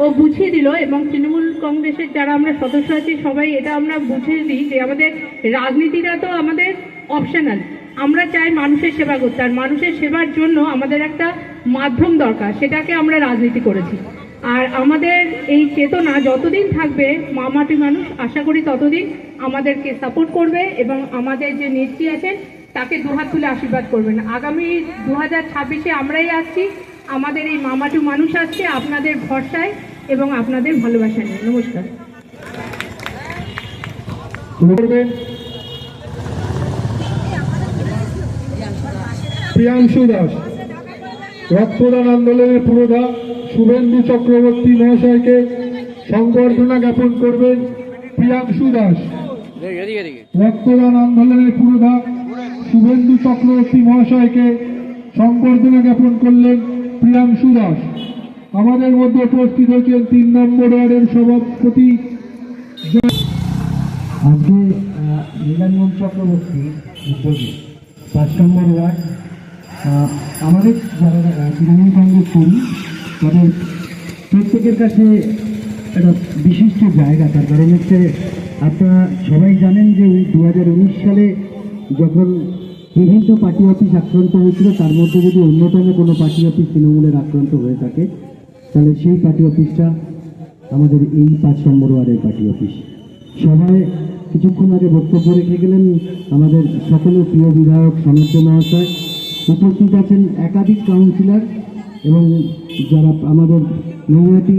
ও বুঝিয়ে দিল। এবং তৃণমূল কংগ্রেসের যারা আমরা সদস্য আছি সবাই এটা আমরা বুঝিয়ে দিই যে আমাদের রাজনীতিটা তো আমাদের অপশনাল। আমরা চাই মানুষের সেবা করতে, আর মানুষের সেবার জন্য আমাদের একটা মাধ্যম দরকার, সেটাকে আমরা রাজনীতি করেছি। আর আমাদের এই চেতনা যতদিন থাকবে, মামাটি মানুষ আশা করি ততদিন আমাদেরকে সাপোর্ট করবে এবং আমাদের যে নেত্রী আছেন তাকে দুহাত তুলে আশীর্বাদ করবেন। আগামী 2026-এ আমরাই আসছি, আমাদের এই মামাটু মানুষ আসছে আপনাদের ভরসায় এবং আপনাদের ভালোবাসা নিয়ে। নমস্কার। প্রিয়াংশু দাস। রক্তদান আন্দোলনের পুরোধা শুভেন্দু চক্রবর্তী মহাশয়কে সংবর্ধনা জ্ঞাপন করবেন প্রিয়াংশু দাস। রক্তদান আন্দোলনের পুরোধা শুভেন্দু চক্রবর্তী মহাশয়কে সংবর্ধনা জ্ঞাপন করলেন প্রিয়াংশু দাস। আমাদের মধ্যে উপস্থিত হয়েছেন 3 নম্বর ওয়ার্ডের সভাপতি আজকে নীলাঞ্জন চক্রবর্তী উদ্যোগে 5 নম্বর ওয়ার্ড আমাদের যারা তৃণমূল কংগ্রেস করি তাদের প্রত্যেকের কাছে একটা বিশিষ্ট জায়গা। তার কারণ হচ্ছে আপনারা সবাই জানেন যে 2019 সালে যখন বিভিন্ন পার্টি অফিস আক্রান্ত হয়েছিল, তার মধ্যে যদি অন্যতম কোনো পার্টি অফিস তৃণমূলের আক্রান্ত হয়ে থাকে তাহলে সেই পার্টি অফিসটা আমাদের এই 5 নম্বর ওয়ার্ডের পার্টি অফিস। সবাই কিছুক্ষণ আগে বক্তব্য রেখে গেলেন আমাদের সকলের প্রিয় বিধায়ক সনজ্জ মহাশয়। উপস্থিত আছেন একাধিক কাউন্সিলর এবং যারা আমাদের নৈহাটি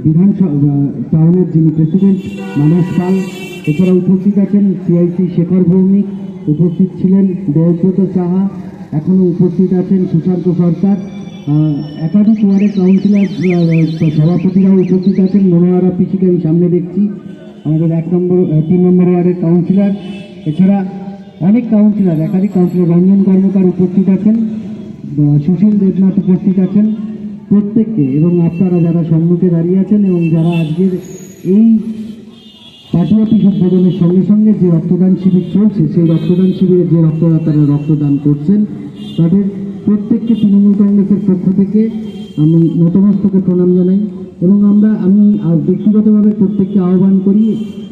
বিধানসভা টাউনের যিনি প্রেসিডেন্ট মানস পাল, এছাড়া উপস্থিত আছেন সিআইসি শেখর ভৌমিক, উপস্থিত ছিলেন দেবব্রত সাহা, এখনও উপস্থিত আছেন সুশান্ত সরকার, একাধিক ওয়ার্ডের কাউন্সিলর সভাপতিরাও উপস্থিত আছেন। মনোহরা পিসিকে আমি সামনে দেখছি, আমাদের 3 নম্বর ওয়ার্ডের কাউন্সিলর, এছাড়া অনেক কাউন্সিলর, একাধিক কাউন্সিলর, রঞ্জন কর্মকার উপস্থিত আছেন, সুশীল দেবনাথ উপস্থিত আছেন। প্রত্যেককে এবং আপনারা যারা সম্মুখে দাঁড়িয়ে আছেন এবং যারা আজকের এই পার্টি অফিস উদ্বোধনের সঙ্গে সঙ্গে যে রক্তদান শিবির চলছে, সেই রক্তদান শিবিরে যে রক্তদাতারা রক্তদান করছেন তাদের প্রত্যেককে তৃণমূল কংগ্রেসের পক্ষ থেকে আমি নতমস্তকে প্রণাম জানাই। এবং আমি ব্যক্তিগতভাবে প্রত্যেককে আহ্বান করি,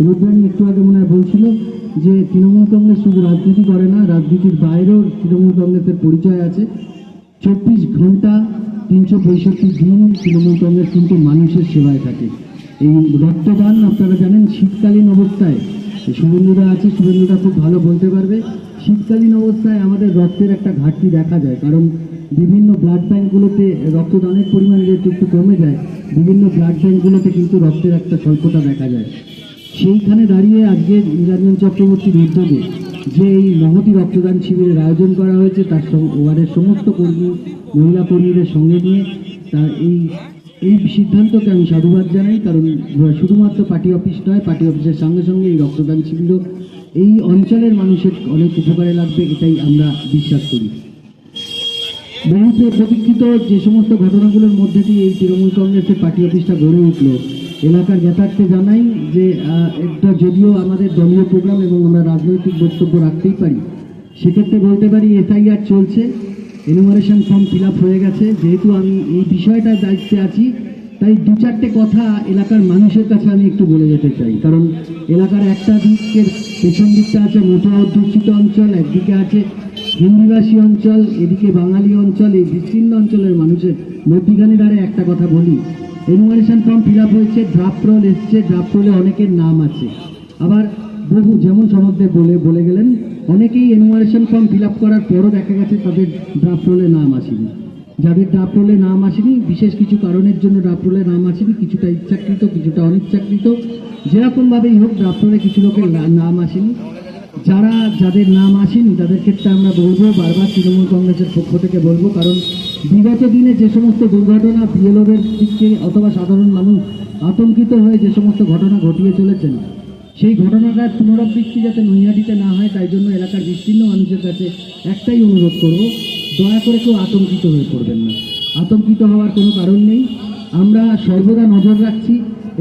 রুদ্রাণী একটু আগে মনে হয় বলছিল যে তৃণমূল কংগ্রেস শুধু রাজনীতি করে না, রাজনীতির বাইরেও তৃণমূল কংগ্রেসের পরিচয় আছে। 24 ঘন্টা 365 দিন তৃণমূল কংগ্রেস কিন্তু মানুষের সেবায় থাকে। এই রক্তদান আপনারা জানেন শীতকালীন অবস্থায়, শুভেন্দুদা আছে, শুভেন্দুদা খুব ভালো বলতে পারবে, শীতকালীন অবস্থায় আমাদের রক্তের একটা ঘাটতি দেখা যায়। কারণ বিভিন্ন ব্লাড ব্যাঙ্কগুলোতে রক্তদানের পরিমাণ যেহেতু একটু কমে যায়, বিভিন্ন ব্লাড ব্যাঙ্কগুলোতে কিন্তু রক্তের একটা স্বল্পতা দেখা যায়। সেইখানে দাঁড়িয়ে আজকে নীলাঞ্জন চক্রবর্তীর উদ্যোগে যে এই মহতি রক্তদান শিবিরের আয়োজন করা হয়েছে, তার ওয়ার্ডের সমস্ত কর্মী, মহিলা কর্মীদের সঙ্গে নিয়ে তার এই সিদ্ধান্তকে আমি সাধুবাদ জানাই। কারণ শুধুমাত্র পার্টি অফিস নয়, পার্টি অফিসের সঙ্গে সঙ্গে এই রক্তদান শিবিরও এই অঞ্চলের মানুষের অনেক উপকারে লাগবে, এটাই আমরা বিশ্বাস করি। বহুতে প্রতীক্ষিত যে সমস্ত ঘটনাগুলোর মধ্যে দিয়ে এই তৃণমূল কংগ্রেসের পার্টি অফিসটা গড়ে উঠল, এলাকার জ্ঞাতার্থে জানাই যে একটা যদিও আমাদের দলীয় প্রোগ্রাম এবং আমরা রাজনৈতিক বক্তব্য রাখতেই পারি, সেক্ষেত্রে বলতে পারি এসআইআর চলছে, এনুমারেশন ফর্ম ফিল আপ হয়ে গেছে। যেহেতু আমি এই বিষয়টার দায়িত্বে আছি, তাই দু চারটে কথা এলাকার মানুষের কাছে আমি একটু বলে যেতে চাই, কারণ এলাকার একটা দিকের পেছন দিকটা আছে মতুয়া অধ্যুষিত অঞ্চল, একদিকে আছে হিন্দিভাষী অঞ্চল, এদিকে বাঙালি অঞ্চল। এই বিচ্ছিন্ন অঞ্চলের মানুষের মধ্যিখানে দাঁড়িয়ে একটা কথা বলি, এনুমারেশন ফর্ম ফিল আপ হয়েছে, ড্রাফট রোল এসছে, ড্রাফট রোলে অনেকের নাম আছে। আবার বহু যেমন সনদদের বলে গেলেন, অনেকেই এনুমারেশন ফর্ম ফিল আপ করার পরও দেখা গেছে তাদের ড্রাফট রোলে নাম আসেনি। যাদের ড্রাফট রোলে নাম আসেনি, বিশেষ কিছু কারণের জন্য ড্রাফট রোলে নাম আসেনি, কিছুটা ইচ্ছাকৃত কিছুটা অনিচ্ছাকৃত, যেরকমভাবেই হোক ড্রাফট রোলে কিছু লোকের নাম আসেনি। যাদের নাম আসেনি তাদের ক্ষেত্রে আমরা বলবো, বারবার তৃণমূল কংগ্রেসের পক্ষ থেকে বলবো, কারণ বিগত দিনে যে সমস্ত দুর্ঘটনা বিএলওদের দিকে অথবা সাধারণ মানুষ আতঙ্কিত হয়ে যে সমস্ত ঘটনা ঘটিয়ে চলেছেন, সেই ঘটনাটার পুনরাবৃত্তি যাতে নৈহাটিতে না হয়, তাই জন্য এলাকার বিচ্ছিন্ন মানুষের কাছে একটাই অনুরোধ করব, দয়া করে কেউ আতঙ্কিত হয়ে পড়বেন না। আতঙ্কিত হওয়ার কোনো কারণ নেই। আমরা সর্বদা নজর রাখছি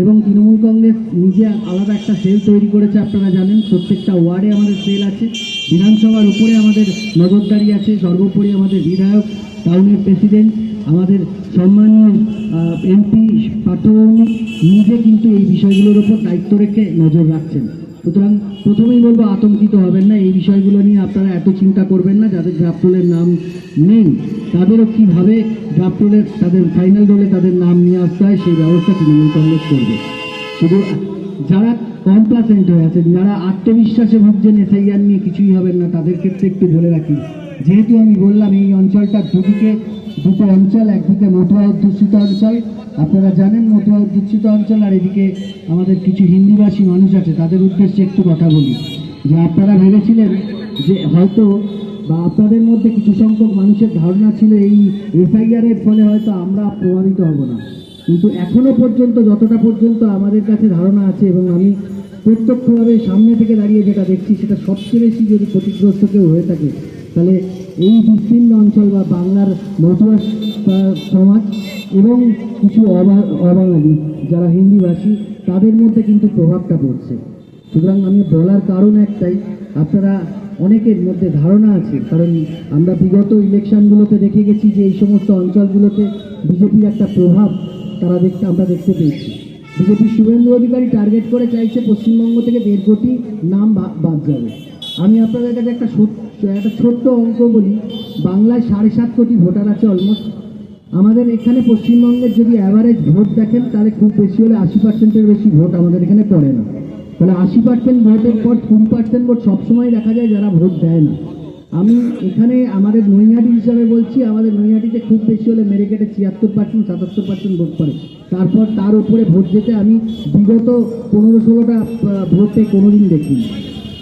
এবং তৃণমূল কংগ্রেস নিজে আলাদা একটা সেল তৈরি করেছে, আপনারা জানেন। প্রত্যেকটা ওয়ার্ডে আমাদের সেল আছে, বিধানসভার উপরে আমাদের নজরদারি আছে, সর্বোপরি আমাদের বিধায়ক, টাউনের প্রেসিডেন্ট, আমাদের সম্মানীয় এমপি পার্থভৌমিক নিজে কিন্তু এই বিষয়গুলোর ওপর দায়িত্ব রেখে নজর রাখছেন। সুতরাং প্রথমেই বলবো, আতঙ্কিত হবেন না, এই বিষয়গুলো নিয়ে আপনারা এত চিন্তা করবেন না। যাদের ড্রাফট রোলের নাম নেই তাদেরও কীভাবে ড্রাফট রোলের তাদের ফাইনাল রোলে তাদের নাম নিয়ে আসতে হয় সেই ব্যবস্থা তৃণমূল কংগ্রেস করবে। শুধু যারা কমপ্লাসেন্ট হয়ে আছেন, যারা আত্মবিশ্বাসে ভুগছেন এসআইআর নিয়ে কিছুই হবেন না, তাদের ক্ষেত্রে একটু বলে রাখি, যেহেতু আমি বললাম এই অঞ্চলটার দুটো অঞ্চল, একদিকে মতুয়া অধ্যুষিত অঞ্চল, আপনারা জানেন মতুয়া অধ্যুষিত অঞ্চল, আর এদিকে আমাদের কিছু হিন্দিভাষী মানুষ আছে। তাদের উদ্দেশ্যে একটু কথা বলি, যে আপনারা ভেবেছিলেন যে হয়তো বা আপনাদের মধ্যে কিছু সংখ্যক মানুষের ধারণা ছিল এই এসআইআরের ফলে হয়তো আমরা প্রভাবিত হব না, কিন্তু এখনো পর্যন্ত যতটা পর্যন্ত আমাদের কাছে ধারণা আছে এবং আমি প্রত্যক্ষভাবে সামনে থেকে দাঁড়িয়ে যেটা দেখছি, সেটা সবচেয়ে বেশি যদি ক্ষতিগ্রস্ত কেউ হয়ে থাকে তাহলে এই বিচ্ছিন্ন অঞ্চল বা বাংলার মতুয়া সমাজ এবং কিছু অবাঙালি যারা হিন্দিভাষী, তাদের মধ্যে কিন্তু প্রভাবটা পড়ছে। সুতরাং আমি বলার কারণ একটাই, আপনারা অনেকের মধ্যে ধারণা আছে, কারণ আমরা বিগত ইলেকশনগুলোতে দেখে গেছি যে এই সমস্ত অঞ্চলগুলোতে বিজেপির একটা প্রভাব আমরা দেখতে পেয়েছি। বিজেপি শুভেন্দু অধিকারী টার্গেট করে চাইছে পশ্চিমবঙ্গ থেকে 1.5 কোটি নাম বাদ যাবে। আমি আপনাদের কাছে একটা ছোট্ট অঙ্ক বলি, বাংলায় 7.5 কোটি ভোটার আছে অলমোস্ট। আমাদের এখানে পশ্চিমবঙ্গের যদি অ্যাভারেজ ভোট দেখেন তাহলে খুব বেশি হলে 80%-এর বেশি ভোট আমাদের এখানে পড়ে না। তাহলে 80% ভোটের পর 20% ভোট সবসময় দেখা যায় যারা ভোট দেয় না। আমি এখানে আমাদের নৈহাটি হিসাবে বলছি, আমাদের নৈহাটিতে খুব বেশি হলে মেরে কেটে 76% 77% ভোট পড়ে। তারপর তার উপরে ভোট যেতে আমি বিগত 15-16টা ভোটে কোনোদিন দেখিনি।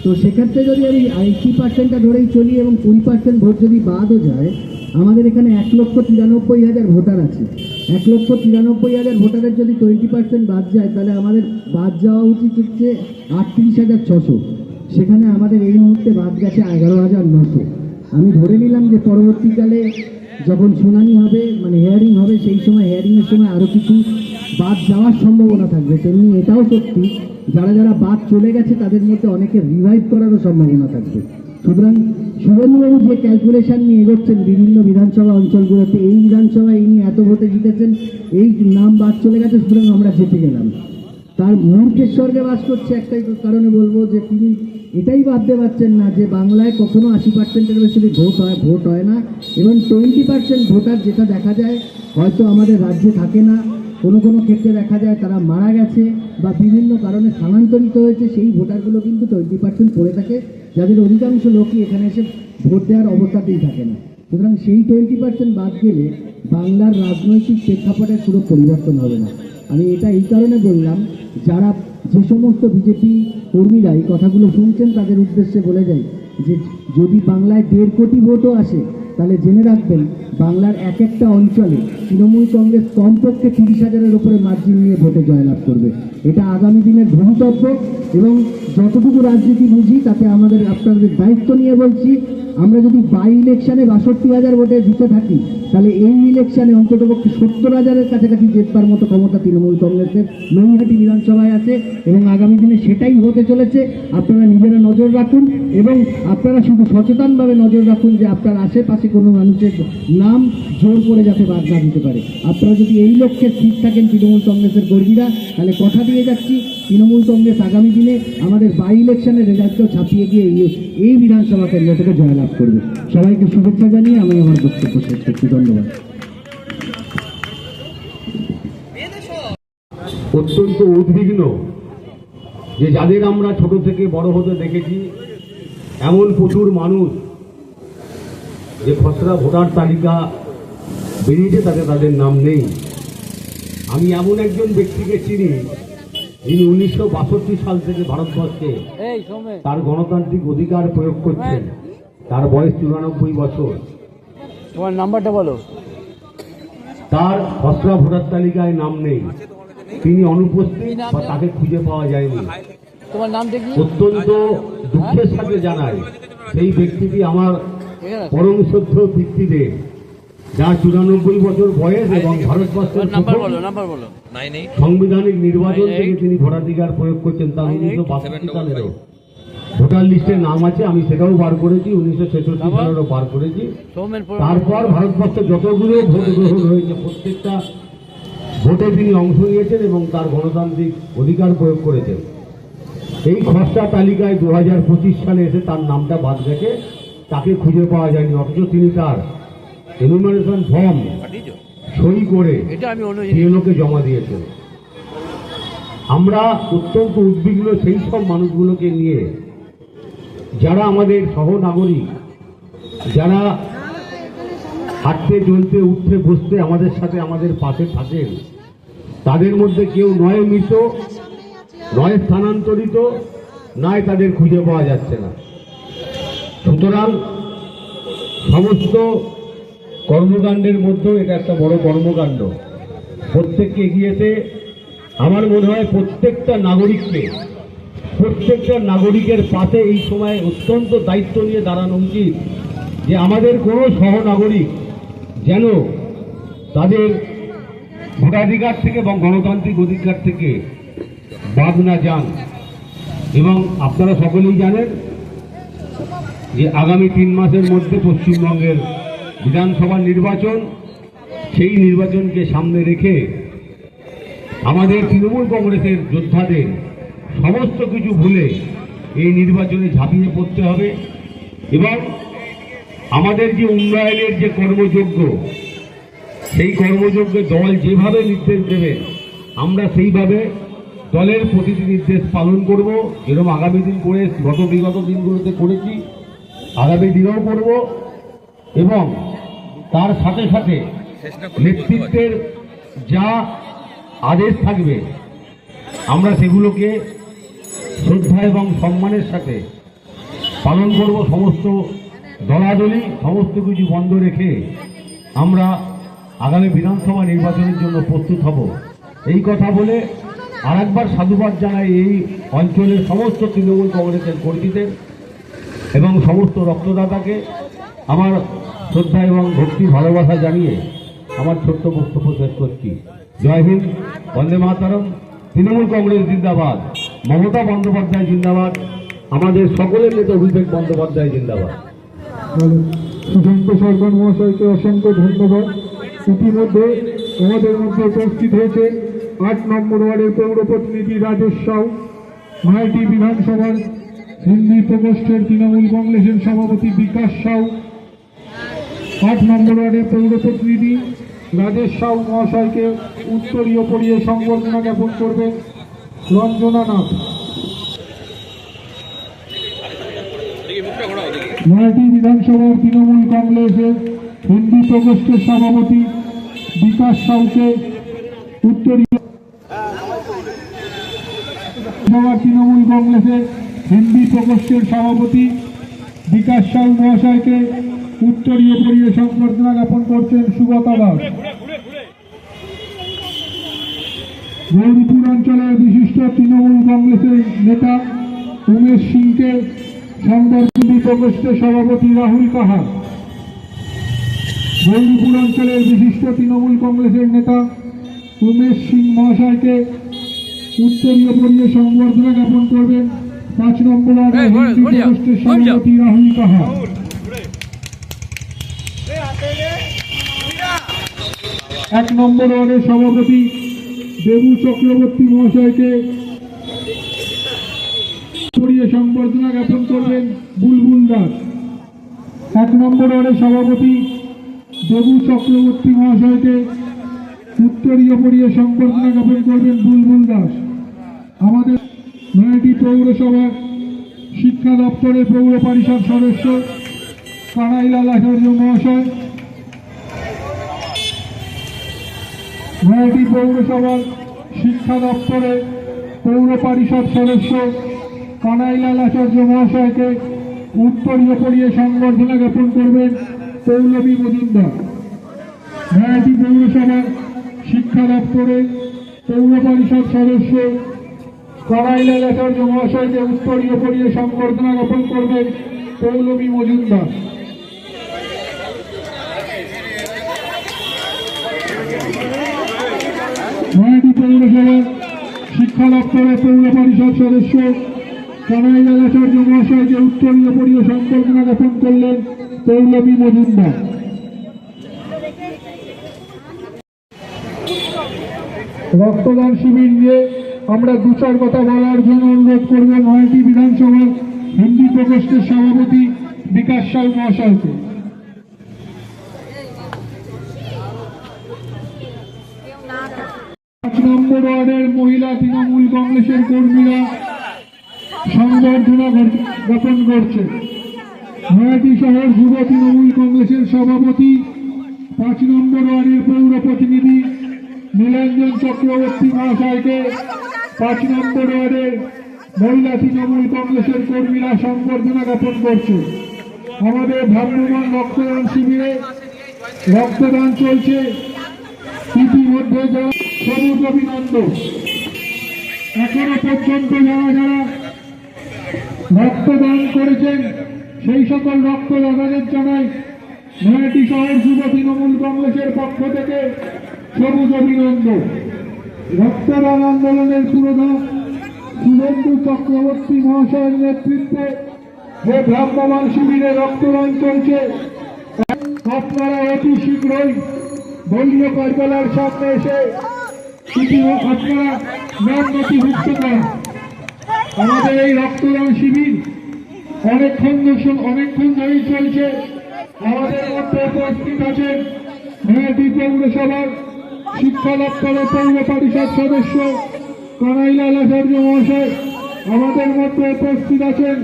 তো সেক্ষেত্রে যদি আমি 80%টা ধরেই চলি এবং 20% ভোট যদি বাদও যায়, আমাদের এখানে 1,93,000 ভোটার আছে। 1,93,000 ভোটারের যদি 20% বাদ যায়, তাহলে আমাদের বাদ যাওয়া উচিত হচ্ছে 38,600। সেখানে আমাদের এই মুহূর্তে বাদ গেছে 11,900। আমি ধরে নিলাম যে পরবর্তীকালে যখন শুনানি হবে, মানে হিয়ারিং হবে, সেই সময় হিয়ারিংয়ের সময় আরও কিছু বাদ যাওয়ার সম্ভাবনা থাকবে। তেমনি এটাও সত্যি, যারা বাদ চলে গেছে তাদের মধ্যে অনেকে রিভাইভ করারও সম্ভাবনা থাকবে। সুতরাং শুভেন্দুবাবু যে ক্যালকুলেশন নিয়ে এগোচ্ছেন বিভিন্ন বিধানসভা অঞ্চলগুলোতে, এই বিধানসভায় ইনি এত ভোটে জিতেছেন, এই নাম বাদ চলে গেছে, সুতরাং আমরা জিতে গেলাম। তার মূর্খের স্বর্গে বাস করছে একটাই কারণে বলবো, যে তিনি এটাই ভাবতে পারছেন না যে বাংলায় কখনো 80%-এর বেশি ভোট হয় না, এবং 20% ভোটার যেটা দেখা যায় হয়তো আমাদের রাজ্যে থাকে না, কোনো ক্ষেত্রে দেখা যায় তারা মারা গেছে বা বিভিন্ন কারণে স্থানান্তরিত হয়েছে, সেই ভোটারগুলো কিন্তু 20% পড়ে থাকে, যাদের অধিকাংশ লোকই এখানে এসে ভোট দেওয়ার অবস্থাতেই থাকে না। সুতরাং সেই 20% বাদ গেলে বাংলার রাজনৈতিক প্রেক্ষাপটের পুরো পরিবর্তন হবে না। আমি এটা এই কারণে বললাম, যারা যে সমস্ত বিজেপি কর্মীরা এই কথাগুলো শুনছেন তাদের উদ্দেশ্যে বলে যায় যে যদি বাংলায় 1.5 কোটি ভোটও আসে, তাহলে জেনে রাখবেন বাংলার এক একটা অঞ্চলে তৃণমূল কংগ্রেস কমপক্ষে 30,000-এর উপরে মার্জিন নিয়ে ভোটে জয়লাভ করবে। এটা আগামী দিনের ভবিতব্য, এবং যতটুকু রাজনীতি বুঝি তাতে আপনাদের দায়িত্ব নিয়ে বলছি, আমরা যদি বাই ইলেকশনে 62,000 ভোটে জিতে থাকি, তাহলে এই ইলেকশনে অন্ততপক্ষে 70,000-এর কাছাকাছি জেতবার মতো ক্ষমতা তৃণমূল কংগ্রেসের নৈহাটি বিধানসভায় আছে এবং আগামী দিনে সেটাই হতে চলেছে। আপনারা নিজেরা নজর রাখুন এবং আপনারা শুধু সচেতনভাবে নজর রাখুন যে আপনার আশেপাশে কোনো মানুষের নাম জোর করে যাতে বাদ না দিতে পারে। আপনারা যদি এই লক্ষ্যে স্থির থাকেন তৃণমূল কংগ্রেসের কর্মীরা, তাহলে কথা দিয়ে যাচ্ছি তৃণমূল কংগ্রেস আগামী দিনে আমাদের বাই ইলেকশনের রেজাল্টকেও ছাপিয়ে গিয়ে এই বিধানসভা কেন্দ্র থেকে জয়লাভ করবে। সবাইকে শুভেচ্ছা জানিয়ে আমি আমার বক্তব্য শেষ করছি। ধন্যবাদ। অত্যন্ত উদ্বিগ্ন যে যাদের আমরা ছোট থেকে বড় হতে দেখেছি, এমন প্রচুর মানুষ যে খসড়া ভোটার তালিকা বেরিয়েছে তাদের নাম নেই। আমি এমন একজন ব্যক্তিকে চিনি যিনি 1962 সাল থেকে ভারতবর্ষে তার গণতান্ত্রিক অধিকার প্রয়োগ করছেন। তার বয়স 94 বছর। তোমার নাম্বারটা বলো। তার খসড়া ভোটার তালিকায় নাম নেই, তিনি অনুপস্থিত বা তাকে খুঁজে পাওয়া যায়নি। তোমার নামটা কি? অত্যন্ত দুঃখের সাথে জানাই সেই ব্যক্তিটি আমার পরম শ্রদ্ধ পিতৃদেব, যার 94 বছর বয়স এবং ভারতবর্ষের সাংবিধানিক নির্বাচন থেকে তিনি ভোটাধিকার প্রয়োগ করছেন। তার 1962 সালেরও ভোটার লিস্টে নাম আছে, আমি সেটাও বার করেছি, 1966 সালেরও বার করেছি। তারপর ভারতবর্ষে যতগুলো ভোট গ্রহণ হয়েছে প্রত্যেকটা ভোটে তিনি অংশ নিয়েছেন এবং তার গণতান্ত্রিক অধিকার প্রয়োগ করেছেন। এই খসড়া তালিকায় 2025 সালে এসে তার নামটা বাদ গেছে, তাকে খুঁজে পাওয়া যায়নি। অথচ তিনি তার এনুমারেশন ফর্ম সই করে পিএলওকে জমা দিয়েছেন। আমরা অত্যন্ত উদ্বিগ্ন সেই সব মানুষগুলোকে নিয়ে যারা আমাদের সহনাগরিক, যারা হাঁটতে চলতে উঠতে বসতে আমাদের সাথে আমাদের পাশে থাকেন। তাদের মধ্যে কেউ নয় মৃত, নয় স্থানান্তরিত, নয় তাদের খুঁজে পাওয়া যাচ্ছে না। সুতরাং সমস্ত কর্মকাণ্ডের মধ্যে এটা একটা বড় কর্মকাণ্ড। প্রত্যেককে এগিয়েছে আমার মনে হয় প্রত্যেকটা নাগরিকের পাশে এই সময় অত্যন্ত দায়িত্ব নিয়ে দাঁড়ানো উচিত যে আমাদের কোনো সহনাগরিক যেন তাদের ভোটাধিকার থেকে এবং গণতান্ত্রিক অধিকার থেকে বাদ না যান। এবং আপনারা সকলেই জানেন যে আগামী 3 মাসের মধ্যে পশ্চিমবঙ্গের বিধানসভা নির্বাচন, সেই নির্বাচনকে সামনে রেখে আমাদের তৃণমূল কংগ্রেসের যোদ্ধাদের সমস্ত কিছু ভুলে এই নির্বাচনে ঝাঁপিয়ে পড়তে হবে এবং আমাদের যে উন্নয়নের যে কর্মযজ্ঞ, সেই কর্মযজ্ঞে দল যেভাবে নির্দেশ দেবে আমরা সেইভাবে দলের প্রতিটি নির্দেশ পালন করব। এরকম আগামী দিন করে বিগত দিনগুলোতে করেছি, আগামী দিনেও করব এবং তার সাথে সাথে নেতৃত্বের যা আদেশ থাকবে আমরা সেগুলোকে শ্রদ্ধা এবং সম্মানের সাথে পালন করব। সমস্ত দলাদলি সমস্ত কিছু বন্ধ রেখে আমরা আগামী বিধানসভা নির্বাচনের জন্য প্রস্তুত হব। এই কথা বলে আরেকবার সাধুবাদ জানাই এই অঞ্চলের সমস্ত তৃণমূল কংগ্রেসের কর্মীদের এবং সমস্ত রক্তদাতাকে আমার শ্রদ্ধা এবং ভক্তি ভালোবাসা জানিয়ে আমার ছোট্ট বক্তব্য শেষ করছি। জয় হিন্দ, বন্দে মাতরম, তৃণমূল কংগ্রেস জিন্দাবাদ, মমতা বন্দ্যোপাধ্যায় জিন্দাবাদ, আমাদের সকলের নেতা অভিষেক বন্দ্যোপাধ্যায় জিন্দাবাদ। সুশান্ত সরকার মহাশয়কে অসংখ্য ধন্যবাদ। ইতিমধ্যে আমাদের মধ্যে উপস্থিত হয়েছে 8 নম্বর ওয়ার্ডের পৌর প্রতিনিধি রাজেশ সাউ, নয়াটি বিধানসভার হিন্দি প্রকোষ্ঠের তৃণমূল কংগ্রেসের সভাপতি বিকাশ সাউ, 8 নম্বর ওয়ার্ডের পৌর প্রতিনিধি রাজেশ সাউ মহাশয়কে উত্তরীয় পরিয়ে সংবর্ধনা জ্ঞাপন করবেন রঞ্জনা নাথ। নয়াটি বিধানসভার তৃণমূল কংগ্রেসের হিন্দি প্রকোষ্ঠের সভাপতি বিকাশ সাউকে উত্তরীয় তৃণমূল কংগ্রেসের হিন্দি প্রকোষ্ঠের সভাপতি বিকাশ সাউ মহাশয়কে উত্তরীয় পরিয়ে সংবর্ধনা জ্ঞাপন করছেন সুগতা দাস। গৌরীপুর অঞ্চলের বিশিষ্ট তৃণমূল কংগ্রেসের নেতা উমেশ সিংকে সংবর্ধনা প্রকোষ্ঠের সভাপতি রাহুল কাহা, গৌরীপুর অঞ্চলের বিশিষ্ট তৃণমূল কংগ্রেসের নেতা উমেশ সিং মহাশয়কে উত্তরীয় পরিয়ে সংবর্ধনা জ্ঞাপন করবেন 5 নম্বর ওয়ার্ডের হিন্দু প্রকোষ্ঠের সভাপতি রাহুল কাহা। 1 নম্বর ওয়ার্ডের সভাপতি দেবু চক্রবর্তী মহাশয়কে পরিয়ে সংবর্ধনা জ্ঞাপন করবেন বুলবুল দাস। 1 নম্বর ওয়ার্ডের সভাপতি দেবু চক্রবর্তী মহাশয়কে উত্তরীয় পরিয়ে সংবর্ধনা জ্ঞাপন করবেন বুলবুল দাস। আমাদের নয়াটি পৌরসভার শিক্ষা দপ্তরের পৌর পরিষদ সদস্য কানাইলাল আচার্য মহাশয়, নয়াটি পৌরসভার শিক্ষা দপ্তরের পৌর পরিষদ সদস্য কানাইলাল আচার্য মহাশয়কে উত্তরীয় পরিয়ে সংবর্ধনা জ্ঞাপন করবেন পৌলমী মজুমদার। নয়াটি পৌরসভার শিক্ষা দপ্তরের পৌর পরিষদ সদস্য কানাইলাল আচার্য মহাশয়কে উত্তরীয় পরিয়ে সংবর্ধনা জ্ঞাপন করবেন পৌলমী মজুমদার। নয়াটি পৌরসভার শিক্ষা দপ্তরের পৌর পরিষদ সদস্য কানাইলাল আচার্য মহাশয়কে উত্তরীয় পরিয়ে সংবর্ধনা জ্ঞাপন করলেন পৌলমী মজুমদার। রক্তদান শিবির নিয়ে আমরা 2-4 কথা বলার জন্য অনুরোধ করব নয়াটি বিধানসভার হিন্দু প্রকোষ্ঠের সভাপতি বিকাশ সাউ মহাশয়কে। 5 নম্বর ওয়ার্ডের মহিলা তৃণমূল কংগ্রেসের কর্মীরা সংবর্ধনা জ্ঞাপন করছে। নয়াটি শহর যুব তৃণমূল কংগ্রেসের সভাপতি 5 নম্বর ওয়ার্ডের পৌর প্রতিনিধি নীলাঞ্জন চক্রবর্তী মহাশয়কে 5 নম্বর ওয়ার্ডের মহিলা তৃণমূল কংগ্রেসের কর্মীরা সংবর্ধনা জ্ঞাপন করছে। আমাদের ভ্রাম্যমাণ রক্তদান শিবিরে রক্তদান চলছে। ইতিমধ্যে সবুজ অভিনন্দন এখনো পর্যন্ত যারা রক্তদান করেছেন সেই সকল রক্তদাতাদের জানাই নয়াটি শহর যুব তৃণমূল কংগ্রেসের পক্ষ থেকে সবুজ অভিনন্দন। রক্তদান আন্দোলনের পুরোধা শুভেন্দু চক্রবর্তী মহাশয়ের নেতৃত্বে যে ভ্রাম্যমাণ শিবিরে রক্তদান চলছে, আপনারা অতি শীঘ্রই দলীয় কার্যালয়ের সামনে এসে আপনারা নাম নথিভুক্ত করেন। আমাদের এই রক্তদান শিবির অনেকক্ষণ ধরেই চলছে। আমাদের মধ্যে উপস্থিত আছেন নয়াটি পৌরসভার শিক্ষা দপ্তরের পৌর পরিষদ সদস্য কানাইলাল আচার্য মহাশয়। আমাদের মধ্যে উপস্থিত আছেন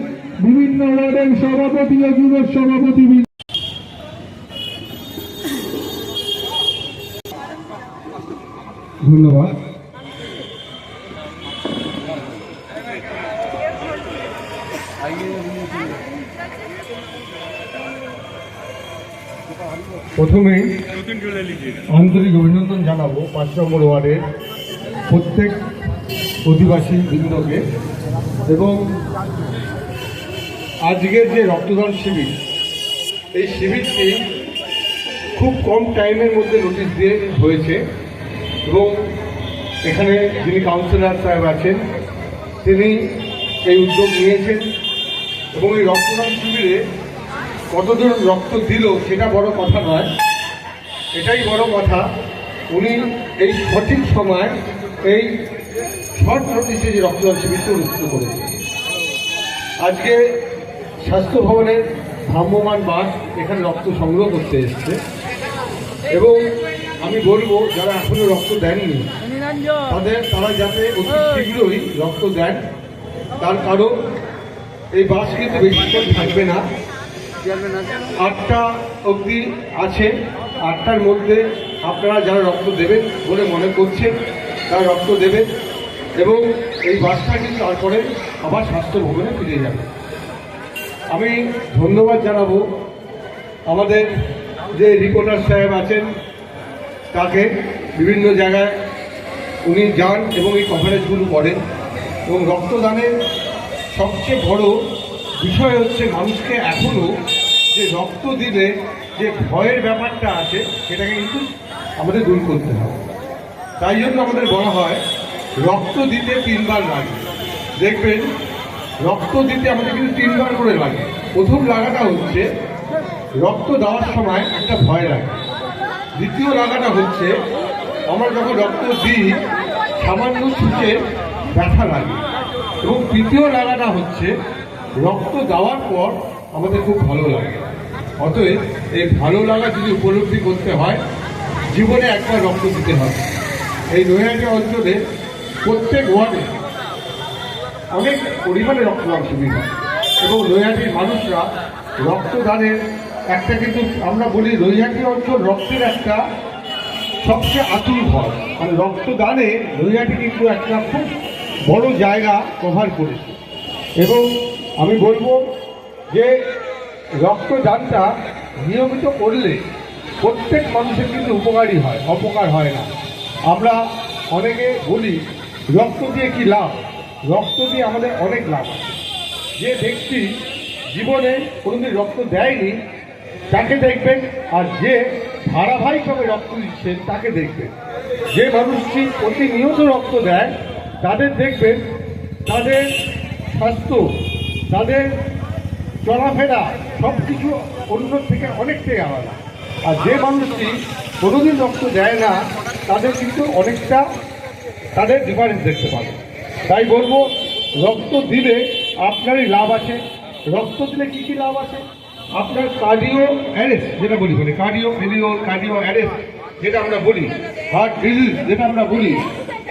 বিভিন্ন ওয়ার্ডের সভাপতি ও যুব সভাপতি। ধন্যবাদ। প্রথমে আন্তরিক অভিনন্দন জানাবো 5 নম্বর ওয়ার্ডের প্রত্যেক অধিবাসী বৃন্দকে এবং আজকের যে রক্তদান শিবির, এই শিবিরটি খুব কম টাইমের মধ্যে নোটিশ দিয়ে হয়েছে এবং এখানে যিনি কাউন্সিলর সাহেব আছেন তিনি এই উদ্যোগ নিয়েছেন এবং এই রক্তদান শিবিরে কতজন রক্ত দিল সেটা বড় কথা নয়, এটাই বড় কথা উনি এই সঠিক সময় এই শর্ট নোটিশে যে রক্তদান শিবিরটি অনুষ্ঠিত করেছেন। আজকে স্বাস্থ্য ভবনের ভ্রাম্যমাণ বাস এখানে রক্ত সংগ্রহ করতে এসছে এবং আমি বলবো যারা এখনো রক্ত দেননি তারা যাতে অতি শীঘ্রই রক্ত দেন, তার কারণ এই বাস কিন্তু বেশিক্ষণ থাকবে না, 8টা অবধি আছে। 8টার মধ্যে আপনারা যারা রক্ত দেবেন বলে মনে করছেন তারা রক্ত দেবেন এবং এই বাসটা কিন্তু তারপরে আবার স্বাস্থ্য ভবনে ফিরে যাবে। আমি ধন্যবাদ জানাবো আমাদের যে রিপোর্টার সাহেব আছেন তাকে, বিভিন্ন জায়গায় উনি যান এবং এই কভারেজগুলো করেন এবং রক্তদানের সবচেয়ে বড় বিষয় হচ্ছে মানুষকে এখনো যে রক্ত দিলে যে ভয়ের ব্যাপারটা আছে সেটাকে কিন্তু আমাদের দূর করতে হবে। তাই জন্য আমাদের বলা হয় রক্ত দিতে 3 বার লাগে। দেখবেন রক্ত দিতে আমাদের কিন্তু 3 বার করে লাগে। প্রথম লাগাটা হচ্ছে রক্ত দেওয়ার সময় একটা ভয় লাগে। দ্বিতীয় লাগাটা হচ্ছে আমরা যখন রক্ত দিই সামান্য ছুঁচে ব্যথা লাগে। এবং তৃতীয় লাগাটা হচ্ছে রক্ত দেওয়ার পর আমাদের খুব ভালো লাগে। অতএব এই ভালো লাগা যদি উপলব্ধি করতে হয় জীবনে একবার রক্ত দিতে হবে। এই নৈহাটি অঞ্চলে প্রত্যেক ওয়ার্ডে অনেক পরিমাণে রক্তদান শিবির হয় এবং নৈহাটির মানুষরা রক্তদানের একটা কিন্তু আমরা বলি নৈহাটি অঞ্চল রক্তের একটা সবচেয়ে আতুর ঘর। মানে রক্তদানে নৈহাটি কিন্তু একটা খুব বড় জায়গা কভার করেছে। এবং আমি বলবো যে রক্তদানটা নিয়মিত করলে প্রত্যেক মানুষের কিন্তু উপকারী হয়, অপকার হয় না। আমরা অনেকে বলি রক্ত দিয়ে কি লাভ, রক্ত দিয়ে আমাদের অনেক লাভ আছে। যে ব্যক্তি জীবনে কোনোদিন রক্ত দেয়নি তাকে দেখবেন, আর যে ধারাবাহিকভাবে রক্ত দিচ্ছেন তাকে দেখবেন। যে মানুষটি প্রতিনিয়ত রক্ত দেয় তাদের দেখবেন তাদের স্বাস্থ্য, তাদের চলাফেরা সব কিছু অন্য থেকে অনেকটাই আলাদা। আর যে মানুষটি কোনোদিন রক্ত দেয় না তাদের কিন্তু অনেকটা তাদের ডিফারেন্স দেখতে পাবে। তাই বলবো রক্ত দিলে আপনারই লাভ আছে। রক্ত দিলে কী কী লাভ আছে? আপনার কার্ডিও অ্যারেস্ট যেটা বলি কার্ডিও অ্যারেস্ট যেটা আমরা বলি, হার্ট ডিজিজ যেটা আমরা বলি,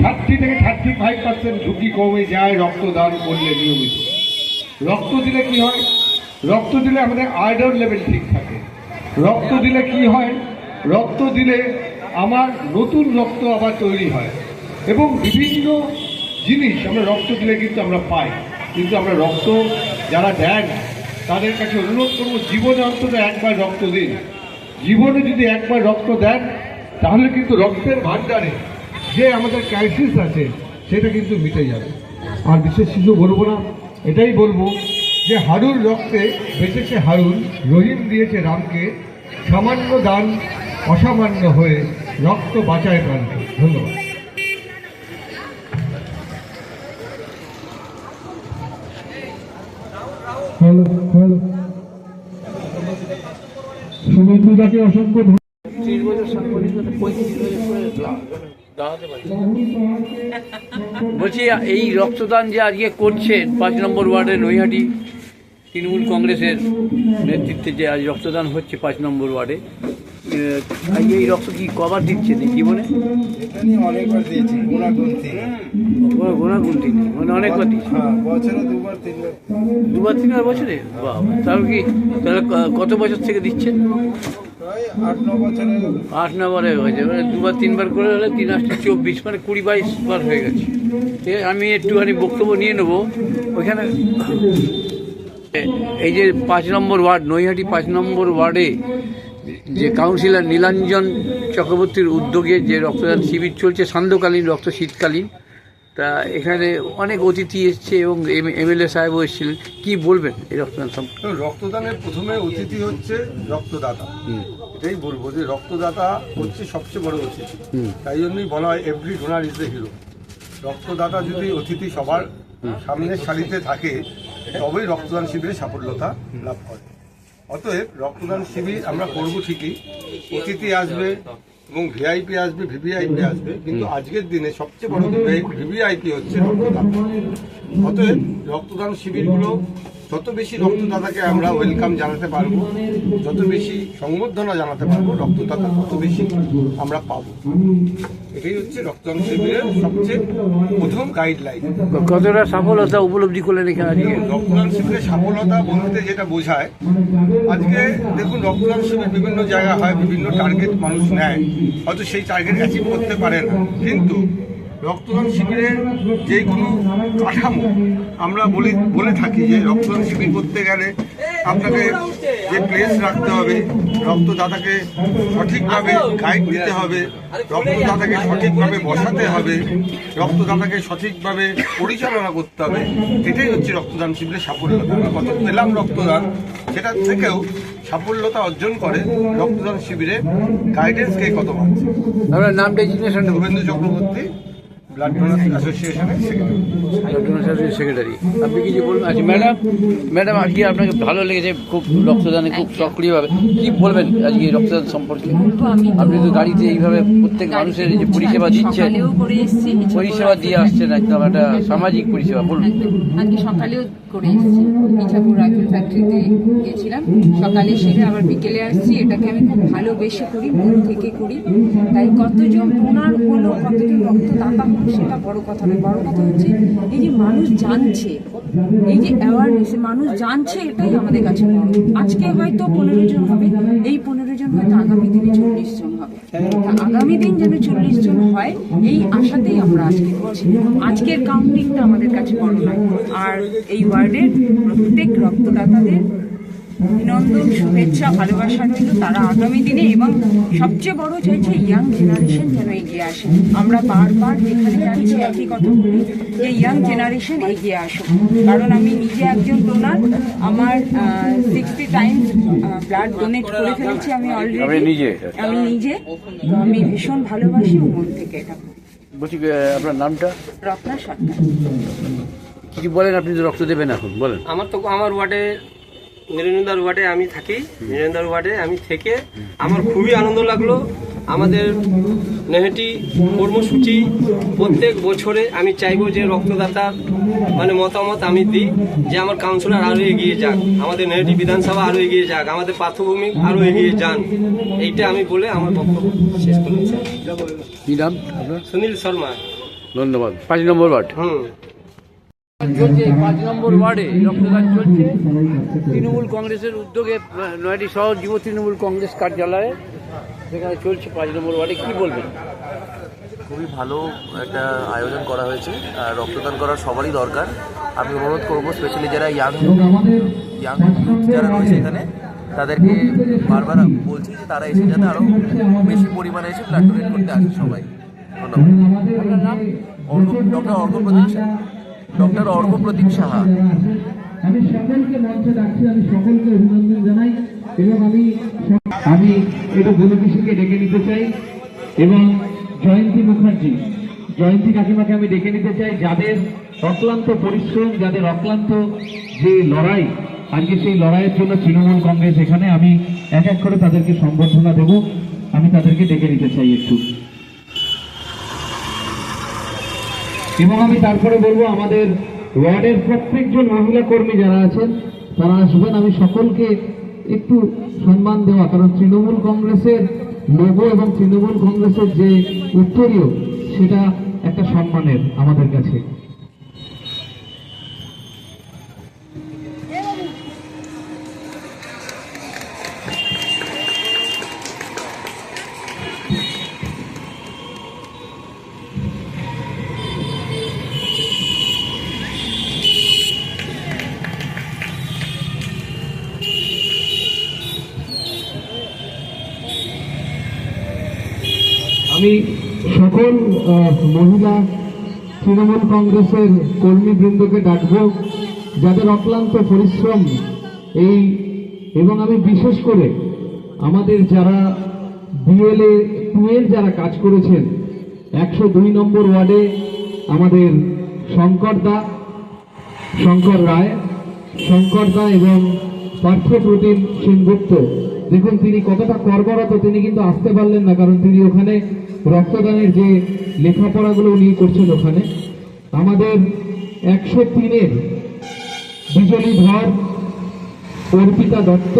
30 থেকে 35% ঝুঁকি কমে যায় রক্তদান করলে নিয়মিত। রক্ত দিলে কি হয়? রক্ত দিলে আমাদের আয়রন লেভেল ঠিক থাকে। রক্ত দিলে কি হয়? রক্ত দিলে আমার নতুন রক্ত আবার তৈরি হয় এবং বিভিন্ন জিনিস আমরা রক্ত দিলে কিন্তু আমরা পাই। কিন্তু আমরা রক্ত যারা দেন তাদের কাছে অনুরোধ করবো জীবনে অন্তত একবার রক্ত দিন। জীবনে যদি একবার রক্ত দেন তাহলে কিন্তু রক্তের ভাণ্ডারে যে আমাদের ক্রাইসিস আছে সেটা কিন্তু মিটে যাবে। আর বিশেষ কিছু বলবো না, এটাই বলবো যে হারুর রক্তে বেঁচেছে হারুন, রহিম দিয়েছে রামকে, সামান্য দান অসামান্য হয়ে রক্ত বাঁচায় প্রাণকে। ধন্যবাদ। শুভেন্দুদাকে অসংখ্য বলছি এই রক্তদান যে আজকে করছেন 5 নম্বর ওয়ার্ডে নৈহাটি তৃণমূল কংগ্রেসের নেতৃত্বে যে আজ রক্তদান হচ্ছে 5 নম্বর ওয়ার্ডে, আজকে এই রক্ত কি কবার দিচ্ছেন এই জীবনে? অনেকবার দিয়েছি, গোনাগুনতি মানে অনেকবার দিচ্ছেন, বছরে 2-3বার 2-3 বছরে? তাহলে কি তাহলে কত বছর থেকে দিচ্ছেন? 8-9 বছরে। 8-9 বারে হয়েছে, মানে 2-3বার করে হলে 3-8-24 মানে 20-22 বার হয়ে গেছে। ঠিক আছে, আমি একটুখানি বক্তব্য নিয়ে নেবো। ওইখানে এই যে 5 নম্বর ওয়ার্ড নৈহাটি 5 নম্বর ওয়ার্ডে যে কাউন্সিলর নীলাঞ্জন চক্রবর্তীর উদ্যোগে যে রক্তদান শিবির চলছে সান্ধ্যকালীন রক্ত শীতকালীন, তা এখানে অনেক অতিথি এসছে এবং এমএলএ সাহেবও এসেছিলেন। কি বলবেন এই রক্তদান সম্পর্কে? রক্তদানের প্রথমে অতিথি হচ্ছে রক্তদাতা। এটাই বলবো যে রক্তদাতা হচ্ছে সবচেয়ে বড় অতিথি। তাই জন্যই বলা হয় every donor is the hero. রক্তদাতা যদি অতিথি সবার সামনের সারিতে থাকে তবেই রক্তদান শিবিরে সাফল্যতা লাভ করে। অতএব রক্তদান শিবির আমরা করবো ঠিকই, অতিথি আসবে এবং ভিআইপি আসবে, ভিভিআইপি আসবে, কিন্তু আজকের দিনে সবচেয়ে বড় ভিভিআইপি হচ্ছে রক্তদান। অতএব রক্তদান শিবিরগুলো যত বেশি রক্তদাতাকে আমরা ওয়েলকাম জানাতে পারবো, যত বেশি সংবর্ধনা জানাতে পারবো, রক্তদাতা তত বেশি আমরা পাবো। এটাই হচ্ছে রক্তদান শিবিরের সবচেয়ে প্রথম গাইডলাইন। কতটা সফলতা উপলব্ধি করলেন এখানে আজকে? রক্তদান শিবিরের সফলতা বলতে যেটা বোঝায়, আজকে দেখুন রক্তদান শিবির বিভিন্ন জায়গা হয়, বিভিন্ন টার্গেট মানুষ নেয়, হয়তো সেই টার্গেট অ্যাচিভ করতে পারে না, কিন্তু রক্তদান শিবিরের যে কোনো কাঠামো আমরা বলে থাকি যে রক্তদান শিবির করতে গেলে আপনাকে যে প্লেস রাখতে হবে, রক্তদাতাকে সঠিকভাবে গাইড দিতে হবে, রক্তদাতাকে সঠিকভাবে বসাতে হবে, রক্তদাতাকে সঠিকভাবে পরিচালনা করতে হবে। এটাই হচ্ছে রক্তদান শিবিরের সাফল্যতা। আমরা কত পেলাম রক্তদান, সেটা থেকেও সাফল্যতা অর্জন করে রক্তদান শিবিরে গাইডেন্সকে কত পাচ্ছে। আপনার নামটা জিজ্ঞাসা শুভেন্দু চক্রবর্তী, ব্লাড ডোনার্স অ্যাসোসিয়েশনের সেক্রেটারি। আপনি কিছু বলবেন? আচ্ছা ম্যাডাম আজকে আপনাকে ভালো লেগেছে খুব, রক্তদানে খুব সক্রিয়ভাবে কি বলবেন আজকে রক্তদান সম্পর্কে? আপনি তো গাড়িতে এইভাবে প্রত্যেক মানুষের যে পরিষেবা দিচ্ছেন, পরিষেবা দিয়ে আসছেন, একদম একটা সামাজিক পরিষেবা। বলুন। আজকে সকালেও করে এসেছি, মিঠাপুর রাইফেল ফ্যাক্টরিতে গেছিলাম, সকালে সেরে আবার বিকেলে আসছি। এটাকে আমি খুব ভালোবেসে করি, মন থেকে করি। তাই কতজন ডোনার হলো, কতজন রক্তদাতা হলো সেটা বড় কথা নয়। বড় কথা হচ্ছে এই যে মানুষ জানছে, এই যে অ্যাওয়ারনেস, মানুষ জানছে, এটাই আমাদের কাছে বড়। আজকে হয়তো 15 জন হবে, এই 15 জন হয়তো আগামী দিনে 40 জন হবে। আগামী দিন যেন 40 জন হয়, এই আশাতেই আমরা আজকে করছি। আজকের কাউন্টিংটা আমাদের কাছে বড় নয়। আর এই ওয়ার্ডের প্রত্যেক রক্তদাতাদের অভিনন্দন, শুভেচ্ছা, ভালোবাসা রইল। তারা আগামী দিনে, এবং সবচেয়ে বড় চাইছে ইয়াং জেনারেশন যেন এগিয়ে আসে। আমরা বারবার যেখানে যাচ্ছি একই কথা বলি যে ইয়াং জেনারেশন এগিয়ে আসুক। কারণ আমি নিজে একজন ডোনার, আমার 60 টাইমস ব্লাড ডোনেট করে ফেলেছি আমি অলরেডি। আমি নিজে, আমি ভীষণ ভালোবাসি ও মন থেকে এটা করি। বলছি আপনার নামটা? রত্না সরকার। কিছু বলেন, আপনি তো রক্ত দেবেন এখন, বলেন। আমার ওয়ার্ডে, নিরঞ্জনদার ওয়ার্ডে আমি থাকি। নিরঞ্জনদার ওয়ার্ডে আমি থেকে আমার খুবই আনন্দ লাগলো। আমাদের নেহেটি কর্মসূচি প্রত্যেক বছরে আমি চাইবো যে রক্তদাতার মতামত আমি দিই, যে আমার কাউন্সিলর আরও এগিয়ে যাক, আমাদের নেহেটি বিধানসভা আরও এগিয়ে যাক, আমাদের পার্থভূমি আরও এগিয়ে যান। এইটা আমি বলে আমার বক্তব্য শেষ করেছি। কি নাম? সুনীল শর্মা। ধন্যবাদ। 5 নম্বর ওয়ার্ড চলছে, 5 নম্বর ওয়ার্ডে রক্তদান চলছে তৃণমূল কংগ্রেসের উদ্যোগে। নয়াটি শহর যুব তৃণমূল কংগ্রেস কার্যালয়ে সেখানে চলছে 5 নম্বর ওয়ার্ডে। কি বলবেন? খুবই ভালো একটা আয়োজন করা হয়েছে। আর রক্তদান করার সবারই দরকার। আমি অনুরোধ করবো স্পেশালি যারা ইয়াং যারা রয়েছে এখানে, তাদেরকে বারবার বলছি যে তারা এসে যাতে আরও বেশি পরিমাণে এসে ব্লাড ডোনেট করতে আসে সবাই। ধন্যবাদ। ডক্টর অর্ঘপ্রতীক সাহা। আমি সকলকে মঞ্চে ডাকছি, আমি সকলকে অভিনন্দন জানাই, এবং আমি একটু গুরুকিশোরকে ডেকে নিতে চাই, এবং জয়ন্তী মুখার্জি, জয়ন্তী কাকিমাকে আমি ডেকে নিতে চাই, যাদের অক্লান্ত পরিশ্রম, যাদের অক্লান্ত যে লড়াই, আজকে সেই লড়াইয়ের জন্য তৃণমূল কংগ্রেস এখানে। আমি এক এক করে তাদেরকে সম্বর্ধনা দেব, আমি তাদেরকে ডেকে নিতে চাই একটু। এবং আমি তারপরে বলবো আমাদের ওয়ার্ডের প্রত্যেকজন মহিলা কর্মী যারা আছেন তারা আসবেন। আমি সকলকে একটু সম্মান দেওয়া, কারণ তৃণমূল কংগ্রেসের লোগো এবং তৃণমূল কংগ্রেসের যে উত্তরীয়, সেটা একটা সম্মানের আমাদের কাছে। আমি সকল মহিলা তৃণমূল কংগ্রেসের কর্মীবৃন্দকে ডাকব, যাদের অক্লান্ত পরিশ্রম এই, এবং আমি বিশেষ করে আমাদের যারা BLA 2 এর যারা কাজ করেছেন 102 নম্বর ওয়ার্ডে, আমাদের শঙ্কর রায় এবং পার্থপ্রতিম সেনগুপ্ত। দেখুন তিনি কতটা কর্মরত, তিনি কিন্তু আসতে পারলেন না, কারণ তিনি ওখানে রক্তদানের যে লেখাপড়াগুলো উনি করছেন ওখানে। আমাদের 103-এর বিজলী ধর, অর্পিতা দত্ত,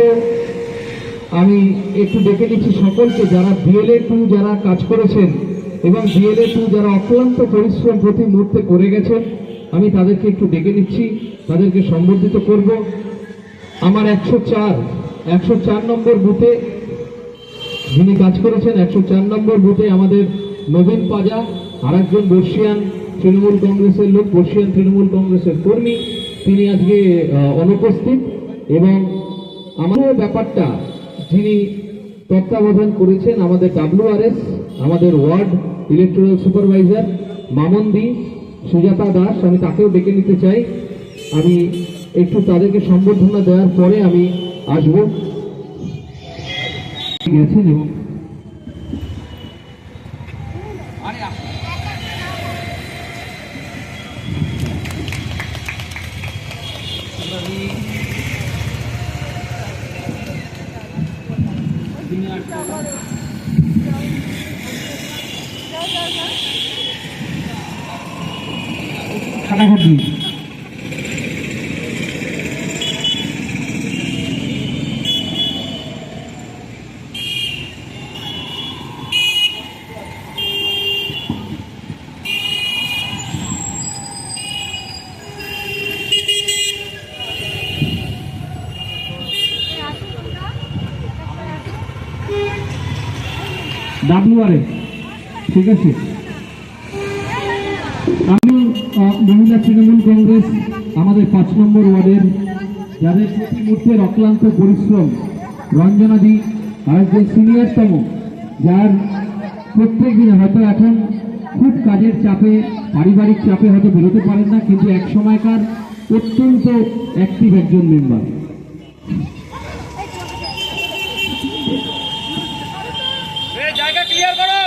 আমি একটু ডেকে নিচ্ছি সকলকে, যারা BLA 2 যারা কাজ করেছেন এবং BLA 2 যারা অক্লান্ত পরিশ্রম প্রতি মুহূর্তে করে গেছেন, আমি তাদেরকে একটু ডেকে নিচ্ছি, তাদেরকে সম্বর্ধিত করব। আমার 104 নম্বর বুথে যিনি কাজ করেছেন, 104 নম্বর বুথে আমাদের নবীন পাজা, আরেকজন বর্ষিয়ান তৃণমূল কংগ্রেসের লোক, বর্ষিয়ান তৃণমূল কংগ্রেসের কর্মী, তিনি আজকে অনুপস্থিত। এবং আমারও ব্যাপারটা যিনি তত্ত্বাবধান করেছেন আমাদের WRS, আমাদের ওয়ার্ড ইলেকট্রাল সুপারভাইজার মামনদি সুজাতা দাস, আমি তাকেও ডেকে নিতে চাই। আমি একটু তাদেরকে সম্বর্ধনা দেওয়ার পরে আমি আসবো। গেছেন এবং খাটাখাটি WRS, ঠিক আছে। আমি মহিলা তৃণমূল কংগ্রেস আমাদের 5 নম্বর ওয়ার্ডের যাদের প্রতি মুহূর্তের অক্লান্ত পরিশ্রম, রঞ্জনাদি আরেকজন সিনিয়রতম, যার প্রত্যেক দিনে হয়তো এখন খুব কাজের চাপে, পারিবারিক চাপে হয়তো বেরোতে পারেন না, কিন্তু এক সময়কার অত্যন্ত অ্যাক্টিভ একজন মেম্বার। জায়গা ক্লিয়ার করো।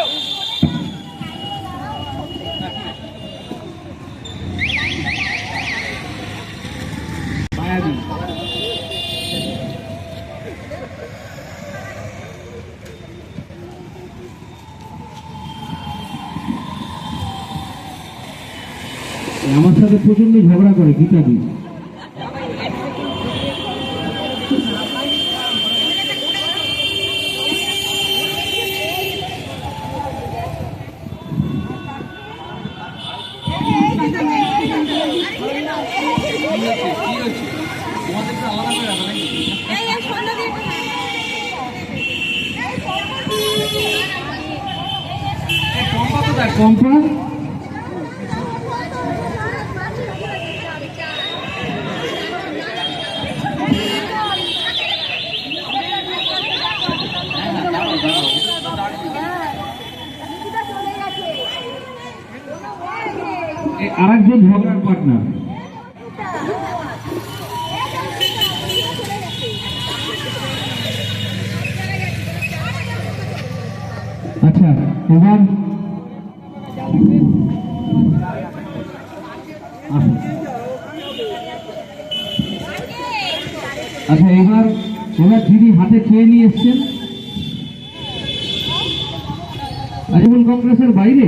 আমার সাথে প্রচন্ড ঝগড়া করে গীতাদি। কম্পা আরেকজন ঝগড়ার পার্টনার। আচ্ছা, এবার যিনি হাতে খেয়ে নিয়ে এসছেন তৃণমূল কংগ্রেসের বাইরে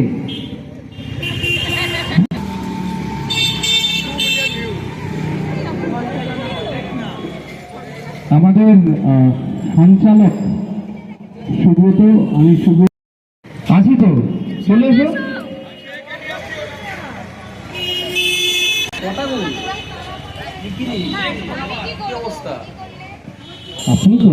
আমাদের সঞ্চালক সুব্রত, আমি শুভ আছি তো, চলে এসো। আপনি তো